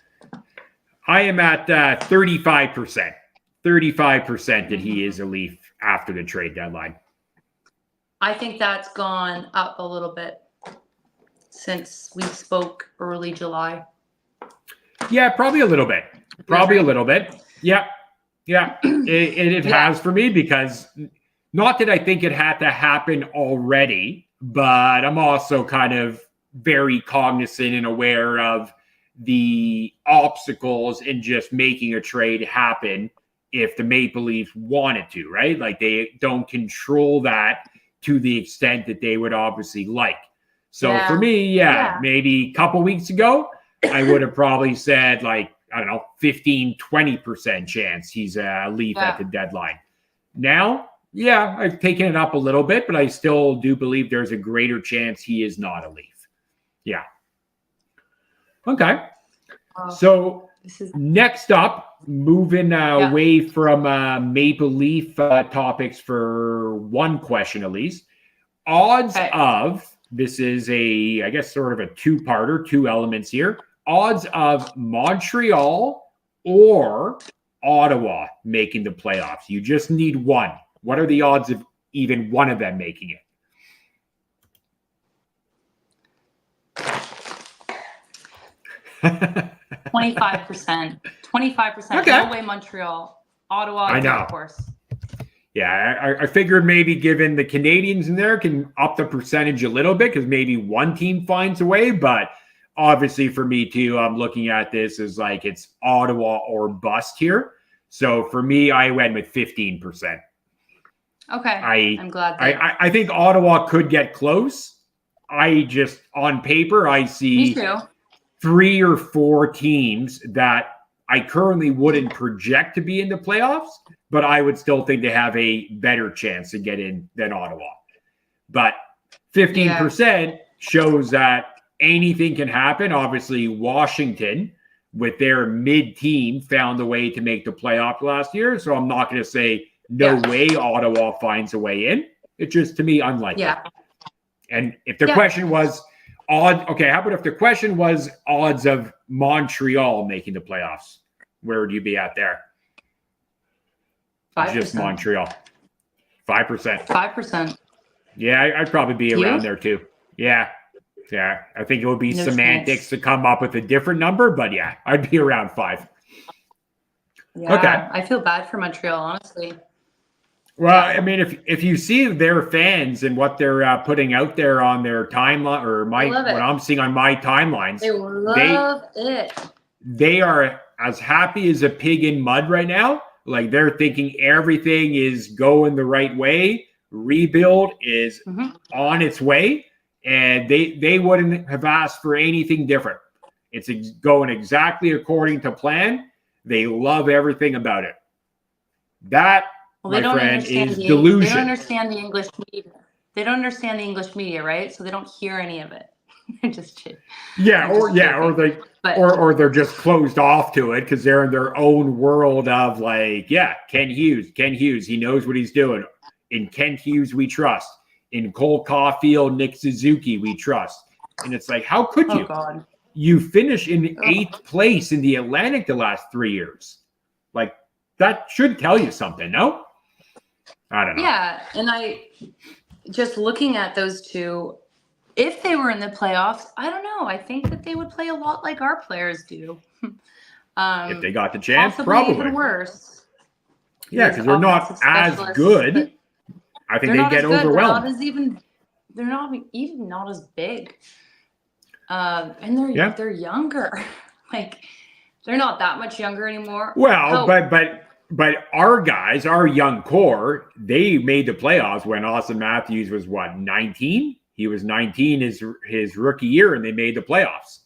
I am at 35%. 35% that he is a Leaf after the trade deadline. I think that's gone up a little bit. since we spoke early July. Yeah, probably a little bit. Probably a little bit. Yeah. Yeah. It has for me, because not that I think it had to happen already, but I'm also kind of very cognizant and aware of the obstacles in just making a trade happen if the Maple Leafs wanted to, right? Like, they don't control that to the extent that they would obviously like. So for me, maybe a couple weeks ago, I would have probably said, like, I don't know, 15, 20% chance he's a Leaf at the deadline. Now, I've taken it up a little bit, but I still do believe there's a greater chance he is not a Leaf. Yeah. Okay. So next up, moving away from Maple Leaf topics for one question at least. Odds of, this is I guess sort of a two-parter, two elements here. Odds of Montreal or Ottawa making the playoffs. You just need one. What are the odds of even one of them making it? $25%. 25%. Okay. No way Montreal. Ottawa, I know. Of course. Yeah, I figured maybe given the Canadians in there can up the percentage a little bit, because maybe one team finds a way. But obviously for me too, I'm looking at this as like it's Ottawa or bust here. So for me, I went with 15%. Okay. I'm glad. I think Ottawa could get close. I just, on paper, I see 3 or 4 teams that I currently wouldn't project to be in the playoffs, but I would still think they have a better chance to get in than Ottawa. But 15% shows that anything can happen. Obviously, Washington, with their mid-team, found a way to make the playoff last year. So I'm not going to say no way Ottawa finds a way in. It's just, to me, unlikely. Yeah. And if the question was how about if the question was odds of Montreal making the playoffs? Where would you be at there? 5%. Just Montreal. 5%. 5%. Yeah, I'd probably be around there too. Yeah. I think it would be semantics to come up with a different number, but yeah, I'd be around 5. Yeah. Okay. I feel bad for Montreal, honestly. Well, I mean, if you see their fans and what they're putting out there on their timeline, or what I'm seeing on my timelines, they love it. They are as happy as a pig in mud right now. Like, they're thinking everything is going the right way. Rebuild is on its way, and they wouldn't have asked for anything different. It's going exactly according to plan. They love everything about it. That, my friend, is delusion. They don't understand the English media. They don't understand the English media, right? So they don't hear any of it. They're just kidding. Or they're just closed off to it because they're in their own world of like, Ken Hughes, he knows what he's doing. In Kent Hughes, we trust. In Cole Caulfield, Nick Suzuki, we trust. And it's like, how could you? Oh, God. You finish in 8th place in the Atlantic the last 3 years. Like, that should tell you something, no? I don't know. Yeah, and just looking at those two, if they were in the playoffs, I don't know. I think that they would play a lot like our players do. If they got the chance, possibly probably. Even worse. Yeah, because they're not as good. I think they get overwhelmed. They're not as big. And they're younger. Like, they're not that much younger anymore. Well, but our guys, our young core, they made the playoffs when Austin Matthews was 19? He was 19 his rookie year, and they made the playoffs.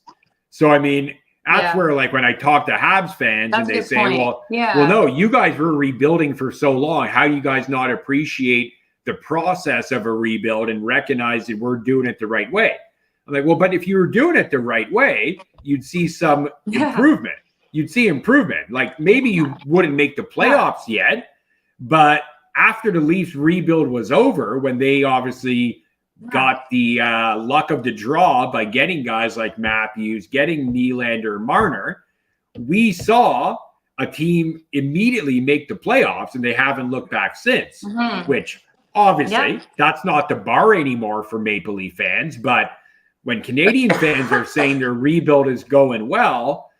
So I mean, that's where, like, when I talk to Habs fans and they say, well, no, you guys were rebuilding for so long. How do you guys not appreciate the process of a rebuild and recognize that we're doing it the right way? I'm like, well, but if you were doing it the right way, you'd see some improvement. You'd see improvement. Like, maybe you wouldn't make the playoffs yet, but after the Leafs rebuild was over, when they obviously got the luck of the draw by getting guys like Matthews, getting Nylander, Marner, we saw a team immediately make the playoffs, and they haven't looked back since, which obviously that's not the bar anymore for Maple Leaf fans, but when Canadian fans are saying their rebuild is going well,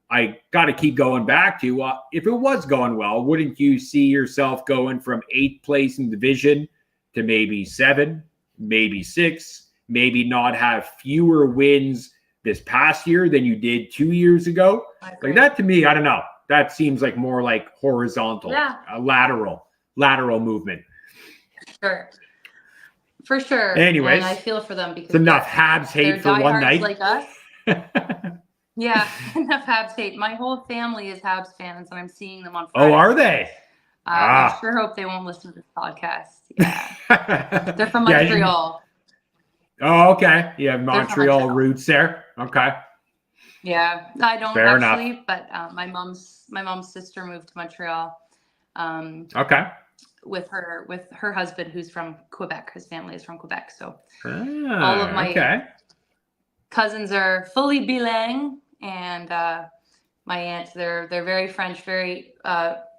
I got to keep going back to, if it was going well, wouldn't you see yourself going from 8th place in division to maybe 7, maybe 6, maybe not have fewer wins this past year than you did 2 years ago? Like that to me, I don't know. That seems like more like horizontal, lateral movement. Sure. For sure. Anyways, and I feel for them because it's enough Habs hate for one night. Like us. Yeah, enough Habs hate. My whole family is Habs fans, and I'm seeing them on Friday. Oh, are they? I sure hope they won't listen to this podcast. Yeah. They're from Montreal. Oh, okay. You have Montreal roots there. Okay. Yeah, I don't Fair actually, enough. but my mom's sister moved to Montreal. Okay. With her husband, who's from Quebec. His family is from Quebec, so all of my cousins are fully bilingue, and my aunts they're very French, very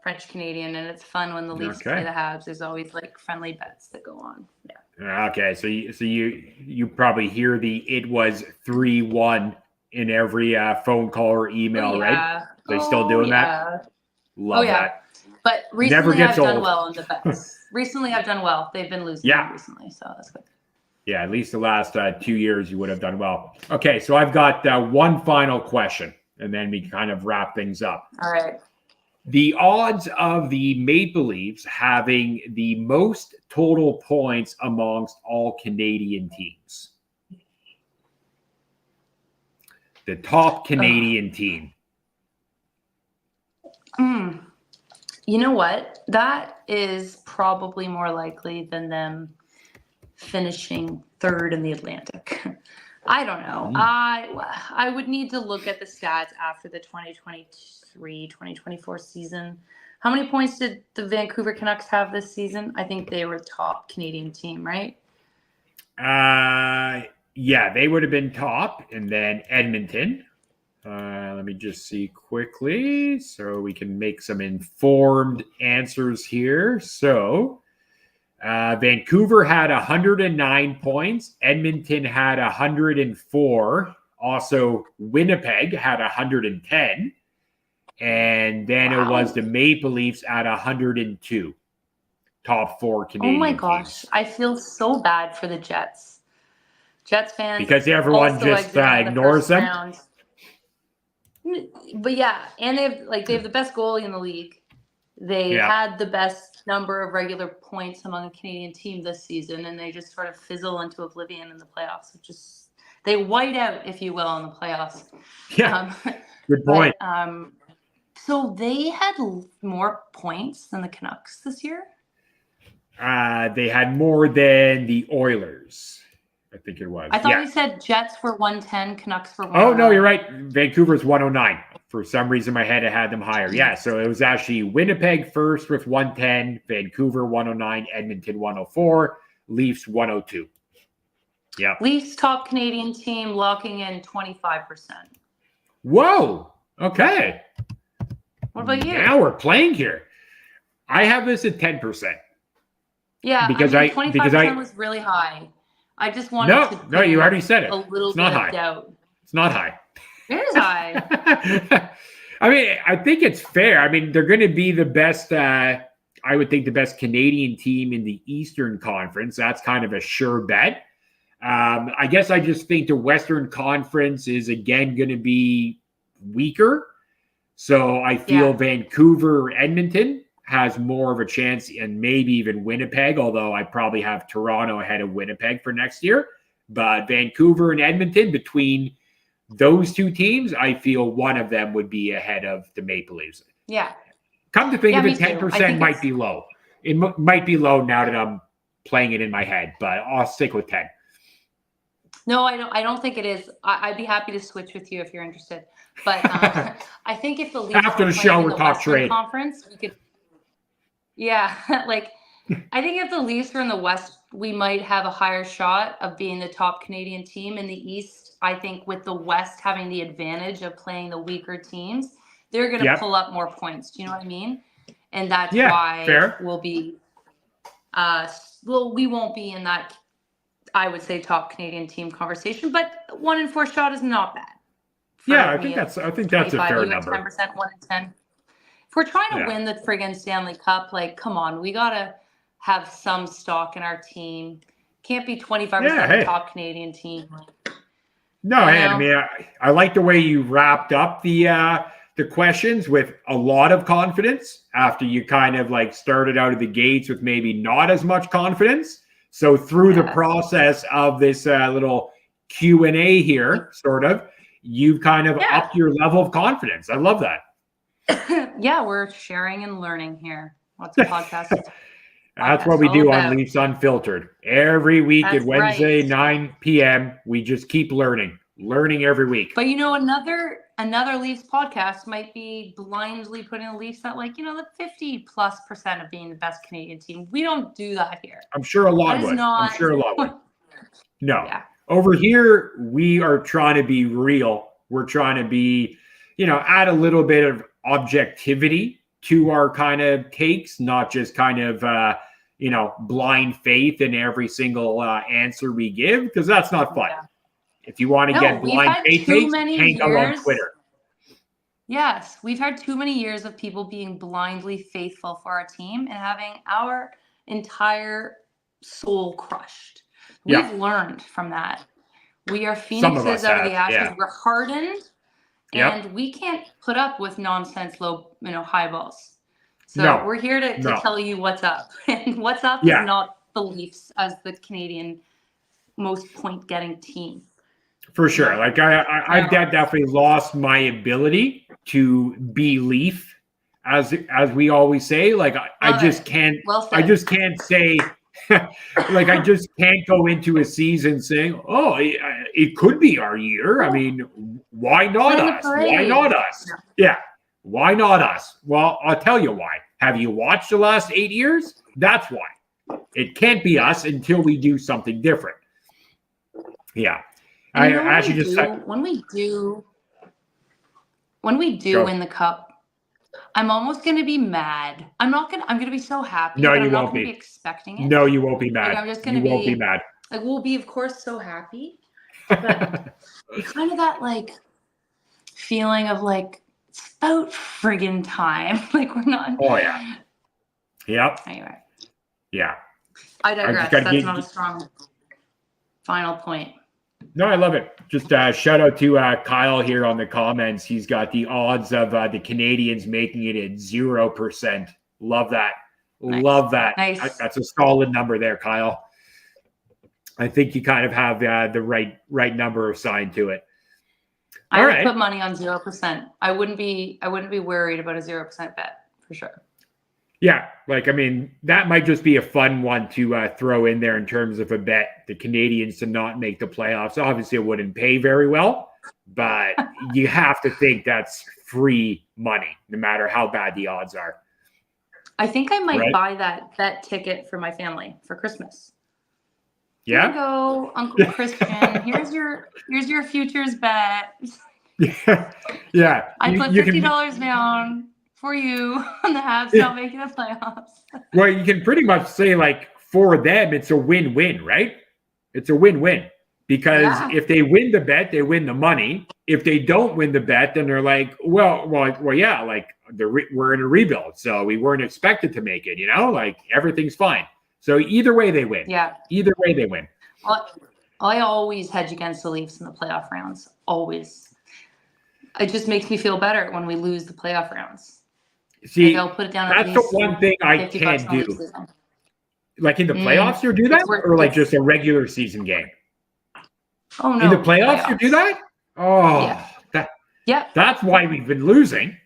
French Canadian, and it's fun when the Leafs play the Habs. There's always like friendly bets that go on. Yeah. Okay, so you probably hear it was 3-1 in every phone call or email, right? They still doing that? Love that. But recently I've done old. well in the bets. Recently I've done well. They've been losing recently, so that's good. Yeah, at least the last 2 years you would have done well. Okay, so I've got one final question, and then we kind of wrap things up. All right. The odds of the Maple Leafs having the most total points amongst all Canadian teams. The top Canadian team. You know what? That is probably more likely than them finishing 3rd in the Atlantic. I don't know. I would need to look at the stats after the 2023-2024 season. How many points did the Vancouver Canucks have this season? I think they were top Canadian team, right? Yeah, they would have been top, and then Edmonton. Let me just see quickly so we can make some informed answers here. So Vancouver had 109 points. Edmonton had 104. Also, Winnipeg had 110. And then it was the Maple Leafs at 102. Top 4 Canadian Oh my gosh. teams. I feel so bad for the Jets. Jets fans. Because everyone just ignores them. Round. But yeah, and they have the best goalie in the league. They had the best number of regular points among a Canadian team this season, and they just sort of fizzle into oblivion in the playoffs. They white out, if you will, in the playoffs. Yeah, good point. But, so they had more points than the Canucks this year? They had more than the Oilers. I think it was. I thought you said Jets were 110, Canucks were 109. Oh, no, you're right. Vancouver's 109. For some reason, my head had them higher. Yeah, so it was actually Winnipeg first with 110, Vancouver 109, Edmonton 104, Leafs 102. Yeah. Leafs top Canadian team locking in 25%. Whoa. Okay. What about you? Now we're playing here. I have this at 10%. Yeah, because 25% was really high. I just wanted to. No, you already said it. A little it's bit not of high. Doubt. It's not high. It is high. I mean, I think it's fair. I mean, they're going to be the best. I would think the best Canadian team in the Eastern Conference. That's kind of a sure bet. I guess I just think the Western Conference is again going to be weaker. So I feel Vancouver, Edmonton has more of a chance, and maybe even Winnipeg, although I probably have Toronto ahead of Winnipeg for next year. But Vancouver and Edmonton, between those two teams, I feel one of them would be ahead of the Maple Leafs. Yeah. Come to think of it, 10% might be low. It might be low now that I'm playing it in my head, but I'll stick with 10. No, I don't think it is. I'd be happy to switch with you if you're interested. But I think if the Leafs after the show, we're top trade conference, we could. Yeah, I think if the Leafs were in the West, we might have a higher shot of being the top Canadian team. In the East, I think with the West having the advantage of playing the weaker teams, they're going to pull up more points. Do you know what I mean? And that's why we'll be. We won't be in that I would say, top Canadian team conversation. But 1 in 4 shot is not bad. Yeah, I think that's a fair number. 10%, 1 in 10. If we're trying to win the friggin' Stanley Cup, like, come on, we gotta have some stock in our team. Can't be 25% top Canadian team. No, I mean, I like the way you wrapped up the questions with a lot of confidence after you kind of like started out of the gates with maybe not as much confidence. So through the process of this little Q&A here, sort of, you've kind of upped your level of confidence. I love that. Yeah, we're sharing and learning here. What's a podcast? That's what we do on Leafs Unfiltered. Every week at Wednesday, 9 p.m., we just keep learning every week. But, you know, another Leafs podcast might be blindly putting the Leafs at, like, you know, the 50+% of being the best Canadian team. We don't do that here. I'm sure a lot would. No. Yeah. Over here, we are trying to be real. We're trying to be, you know, add a little bit of objectivity to our kind of takes, not just kind of, you know, blind faith in every single answer we give, because that's not fun. Yeah. If you want to get blind faith takes, hang out on Twitter. Yes, we've had too many years of people being blindly faithful for our team and having our entire soul crushed. We've learned from that. We are phoenixes out of the ashes. Yeah. We're hardened, and we can't put up with nonsense, high balls. So we're here to tell you what's up. And what's up is not the Leafs as the Canadian most point-getting team. For sure. Like I've definitely lost my ability to be Leaf, as we always say. Like I just can't. I just can't say. Like I just can't go into a season saying, "Oh, it could be our year." I mean, why not us? Why not us? Yeah, why not us? Well, I'll tell you why. Have you watched the last 8 years? That's why. It can't be us until we do something different. Yeah. I actually just when we do win the cup, I'm almost going to be mad. I'm going to be so happy. No, you won't not be. Be expecting it. No, you won't be mad. Like, I'm just going to be. Won't be mad. Like, we'll be, of course, so happy. But kind of that, like, feeling of, like, it's about friggin' time. Like, we're not. Oh, yeah. Yep. Anyway. Yeah. I digress. That's not a strong final point. No, I love it. Just shout out to Kyle here on the comments. He's got the odds of the Canadians making it at 0%. Love that. Nice. Love that. Nice. That's a solid number there, Kyle. I think you kind of have the right number assigned to it. I would put money on 0%. I wouldn't be worried about a 0% bet for sure. Yeah, like, I mean, that might just be a fun one to throw in there in terms of a bet. The Canadians to not make the playoffs. Obviously, it wouldn't pay very well, but you have to think that's free money, no matter how bad the odds are. I think I might buy that ticket for my family for Christmas. Yeah. Here you go, Uncle Christian. here's your futures bet. Yeah. I put $50 down for you on the Habs not making the playoffs. Well, you can pretty much say, like, for them, it's a win-win, right? It's a win-win. Because if they win the bet, they win the money. If they don't win the bet, then they're like, well, yeah, like, we're in a rebuild, so we weren't expected to make it, you know? Like, everything's fine. So either way, they win. Yeah. Either way, they win. Well, I always hedge against the Leafs in the playoff rounds. Always. It just makes me feel better when we lose the playoff rounds. See, like, I'll put it down that's the one thing I can't do. Like in the playoffs, you do that, or like just a regular season game? Oh no! In the playoffs, you do that? Oh, that's why we've been losing.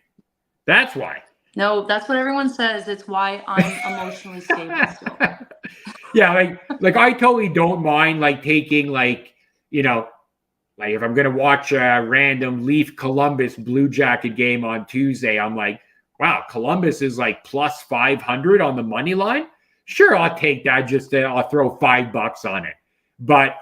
That's why. No, that's what everyone says. It's why I'm emotionally stable still. Yeah, like I totally don't mind like taking like, you know, like if I'm gonna watch a random Leaf Columbus Blue Jacket game on Tuesday, I'm like, wow, Columbus is like plus 500 on the money line. Sure, I'll take that. I'll throw $5 on it. But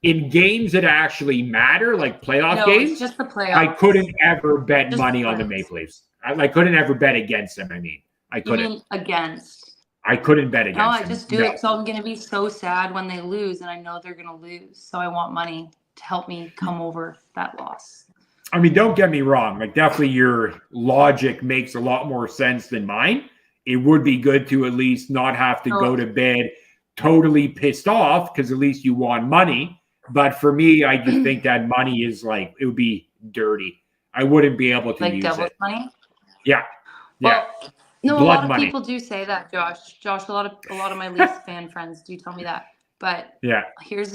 in games that actually matter, like playoff games, it's just the playoffs. I couldn't ever bet money on the Maple Leafs. I couldn't ever bet against them. I mean, I couldn't. You mean against? I couldn't bet against No, I them. just do it. So I'm going to be so sad when they lose, and I know they're going to lose. So I want money to help me come over that loss. I mean, don't get me wrong. Like, definitely your logic makes a lot more sense than mine. It would be good to at least not have to go to bed totally pissed off because at least you won money. But for me, I just think that money is like, it would be dirty. I wouldn't be able to Like use devil's it. money? Yeah. Yeah. Well, no, Blood a lot of money. people do say that, Josh. Josh, a lot of my Leafs fan friends do tell me that. But Yeah. here's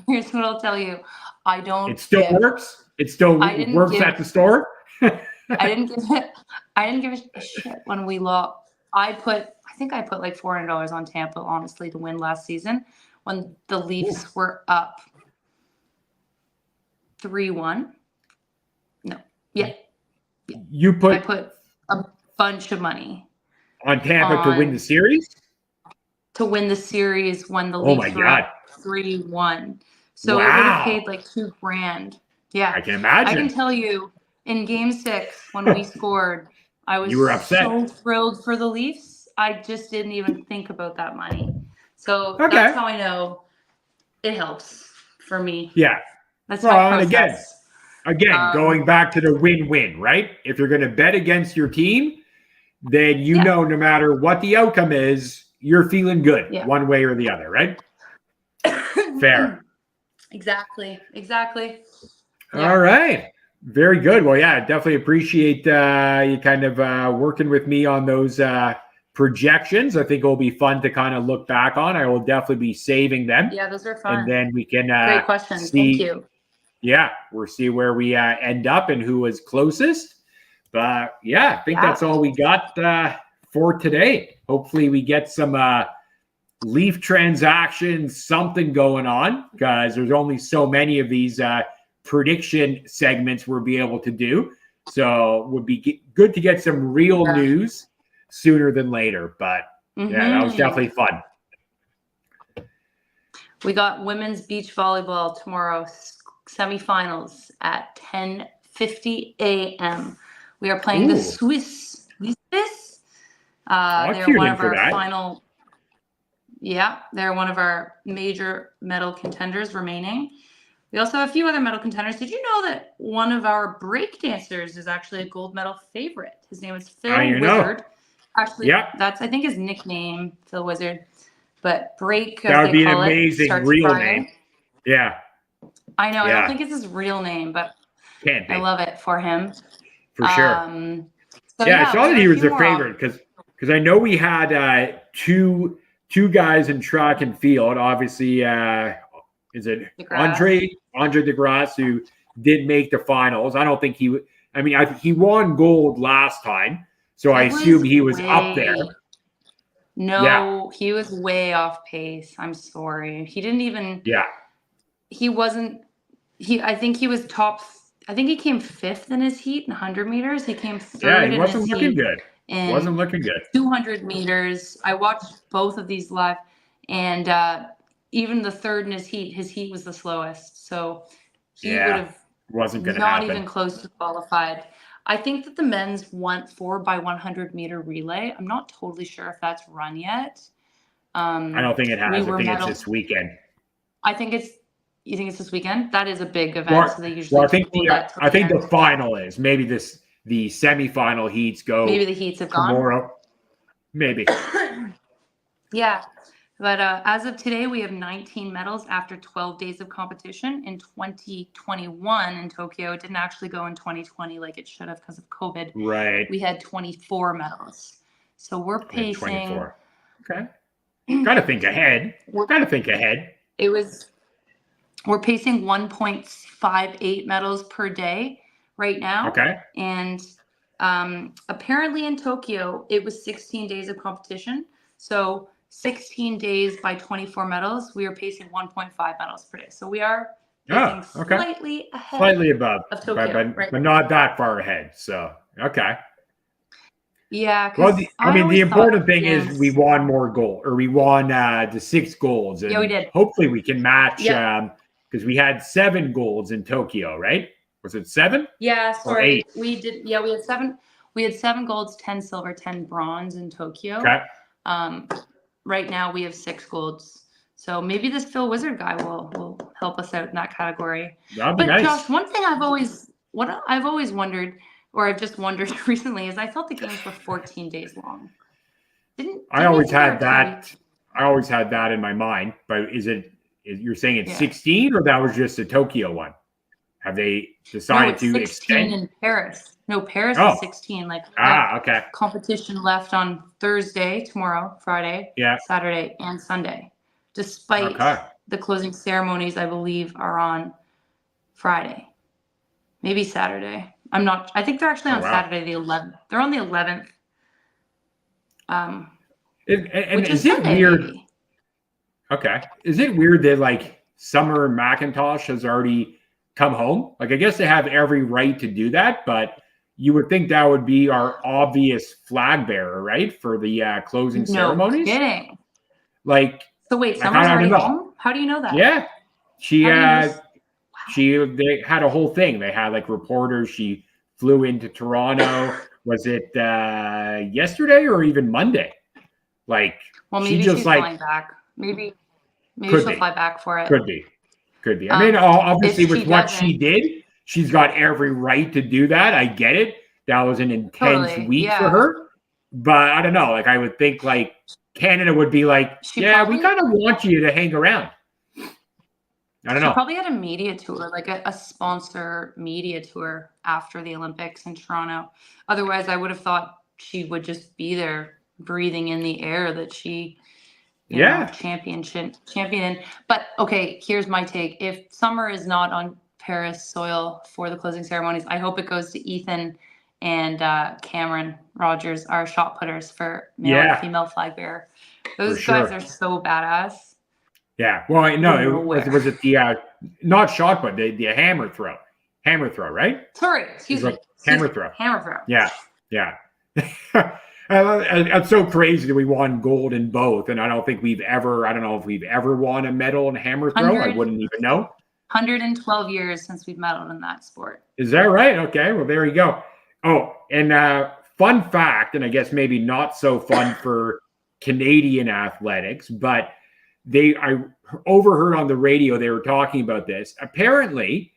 what I'll tell you. I don't. It still works. It still works at the store. I didn't give a shit when we lost. I think I put like $400 on Tampa, honestly, to win last season when the Leafs were up 3-1. No. Yeah. You I put a bunch of money on Tampa to win the series? To win the series when the Oh Leafs my were God. up 3-1. So Wow. it would have paid like $2,000. Yeah. I can imagine. I can tell you in game 6 when we scored, I was You were upset. so thrilled for the Leafs. I just didn't even think about that money. So Okay. that's how I know it helps for me. Yeah. That's my process. Again, going back to the win-win, right? If you're going to bet against your team, then you know no matter what the outcome is, you're feeling good one way or the other, right? Fair. Exactly. Yeah. All right. Very good. Well, yeah, definitely appreciate you kind of working with me on those projections. I think it'll be fun to kind of look back on. I will definitely be saving them. Yeah, those are fun. And then we can great questions. Thank you. Yeah, we'll see where we end up and who was closest. But yeah, I think that's all we got for today. Hopefully we get some Leaf transactions, something going on, because there's only so many of these prediction segments we'll be able to do. So it would be good to get some real news sooner than later. But yeah, that was definitely fun. We got women's beach volleyball tomorrow, semifinals at 10:50 a.m. We are playing the Swiss. They're one of our final. Yeah, they're one of our major medal contenders remaining. We also have a few other medal contenders. Did you know that one of our break dancers is actually a gold medal favorite? His name is Phil Wizard. Actually, that's I think his nickname, Phil Wizard. But break, that would be an amazing real name. Yeah. I know. I don't think it's his real name, but I love it for him. For sure. I saw that he was a favorite because I know we had two guys in track and field. Obviously, is it Andre DeGrasse who did make the finals? I don't think he. I mean, he won gold last time, so I assume he was up there. No, he was way off pace. I'm sorry. He didn't even. Yeah. He wasn't. I think he was top. I think he came 5th in his heat in 100 meters. He came 3rd. Yeah, he wasn't looking good. Wasn't looking good. 200 meters. I watched both of these live, and even the 3rd in his heat was the slowest. So he would have wasn't going to not happen. even close to qualified. I think that the men's 4x100 meter relay. I'm not totally sure if that's run yet. I don't think it has. I think it's this weekend. I think it's. You think it's this weekend? That is a big event. So they usually. Well, I think the final is maybe the semifinal heats go. Maybe the heats have tomorrow. Gone. Maybe. Yeah, but as of today, we have 19 medals after 12 days of competition. In 2021 in Tokyo, it didn't actually go in 2020 like it should have because of COVID. Right. We had 24 medals. So we're pacing. 24. Okay. Got to think ahead. Got to think ahead. We're pacing 1.58 medals per day right now. Okay. And apparently in Tokyo, it was 16 days of competition. So 16 days by 24 medals, we are pacing 1.5 medals per day. So we are slightly ahead. Slightly above. Of Tokyo, but not that far ahead. So, okay. Yeah. Well, the important thing is we won more gold, or we won the 6 golds. And we did. Hopefully we can match because we had 7 golds in Tokyo, right? Was it 7? Yeah, sorry. Or 8? We did. Yeah, we had 7. We had 7 golds, 10 silver, 10 bronze in Tokyo. Okay. right now we have 6 golds. So maybe this Phil Wizard guy will help us out in that category. That'd be But nice. Josh, one thing I've always wondered, or I've just wondered recently, is I thought the games were 14 days long. I always had that. I always had that in my mind. But you're saying it's 16, or that was just a Tokyo one? Have they decided to 16 extend in Paris? No, Paris Oh. is 16. Like Okay. competition left on Thursday, tomorrow, Friday, Saturday, and Sunday. Despite the closing ceremonies, I believe, are on Friday, maybe Saturday. I think they're actually on Saturday, the 11th. They're on the 11th. And Which is is it Sunday, weird? maybe. Okay. Is it weird that like Summer McIntosh has already come home? Like, I guess they have every right to do that, but you would think that would be our obvious flag bearer, right? For the closing ceremonies. No kidding. Like, So wait, Summer's already home? How do you know that? Yeah. She Wow. they had a whole thing. They had like reporters. She flew into Toronto. Was it yesterday or even Monday? Like, well, maybe she's flying back. Maybe she'll fly back for it. Could be. I mean, obviously, with what she did, she's got every right to do that. I get it. That was an intense week for her. But I don't know. Like, I would think like Canada would be like, we kind of want you to hang around. I don't know. She probably had a media tour, like a sponsor media tour after the Olympics in Toronto. Otherwise, I would have thought she would just be there breathing in the air that she, you know, champion in. But okay, here's my take. If Summer is not on Paris soil for the closing ceremonies, I hope it goes to Ethan and Cameron Rogers, our shot putters for male and female flag bearer. Those guys are so badass. Yeah. Well, no, was it the not shot put, the hammer throw, right? Sorry, excuse me. Hammer throw. Yeah. It's so crazy that we won gold in both, and I don't know if we've ever won a medal in hammer throw. I wouldn't even know. 112 years since we've medaled in that sport. Is that right? Okay, well, there you go. Oh, and fun fact, and I guess maybe not so fun for Canadian athletics, but I overheard on the radio they were talking about this. Apparently,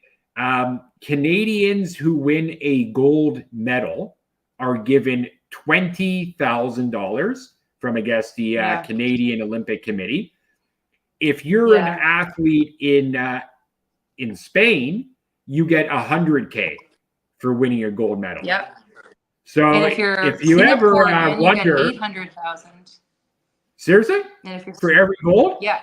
Canadians who win a gold medal are given $20,000 from, I guess, the Canadian Olympic Committee. If you're an athlete in Spain, you get $100K for winning a gold medal. Yep. So and if you ever wonder, $800,000. Seriously? And if for every gold? Yeah.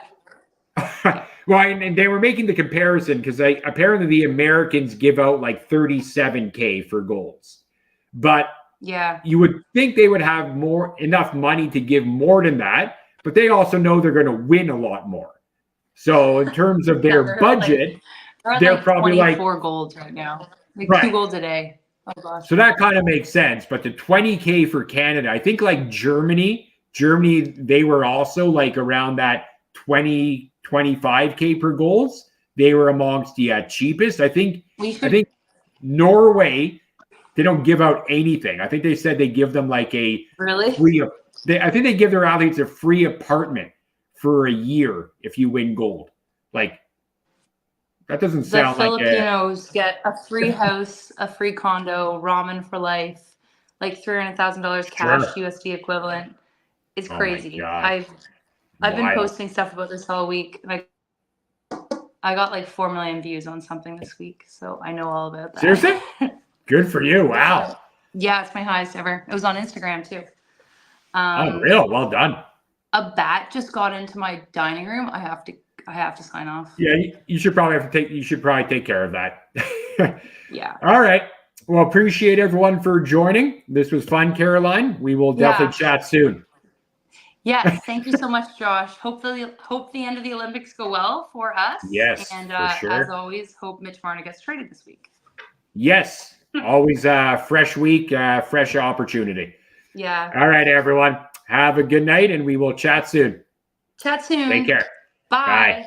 Well, and they were making the comparison because apparently the Americans give out like $37K for golds, but you would think they would have enough money to give more than that, but they also know they're going to win a lot more. So in terms of their budget, they're probably 24 golds right now, like 2 golds a day. Oh gosh. So that kind of makes sense. But the $20K for Canada, I think like Germany, they were also like around that 25K per goals. They were amongst the cheapest. I think Norway, they don't give out anything. I think they said they give them like a free. I think they give their athletes a free apartment for a year if you win gold. Like, that doesn't sound like the Filipinos get a free house, a free condo, ramen for life, like $300,000 cash USD equivalent. It's crazy. I've been posting stuff about this all week. Like, I got like 4 million views on something this week, so I know all about that. Seriously? Good for you. Wow. Yeah, it's my highest ever. It was on Instagram too. Unreal. Well done. A bat just got into my dining room. I have to sign off. Yeah, you should probably take care of that. Yeah. All right. Well, appreciate everyone for joining. This was fun, Caroline. We will definitely chat soon. Yes, thank you so much, Josh. Hope the end of the Olympics go well for us. Yes, and for sure. As always, hope Mitch Marner gets traded this week. Yes, always fresh week, fresh opportunity. Yeah. All right, everyone. Have a good night, and we will chat soon. Chat soon. Take care. Bye. Bye.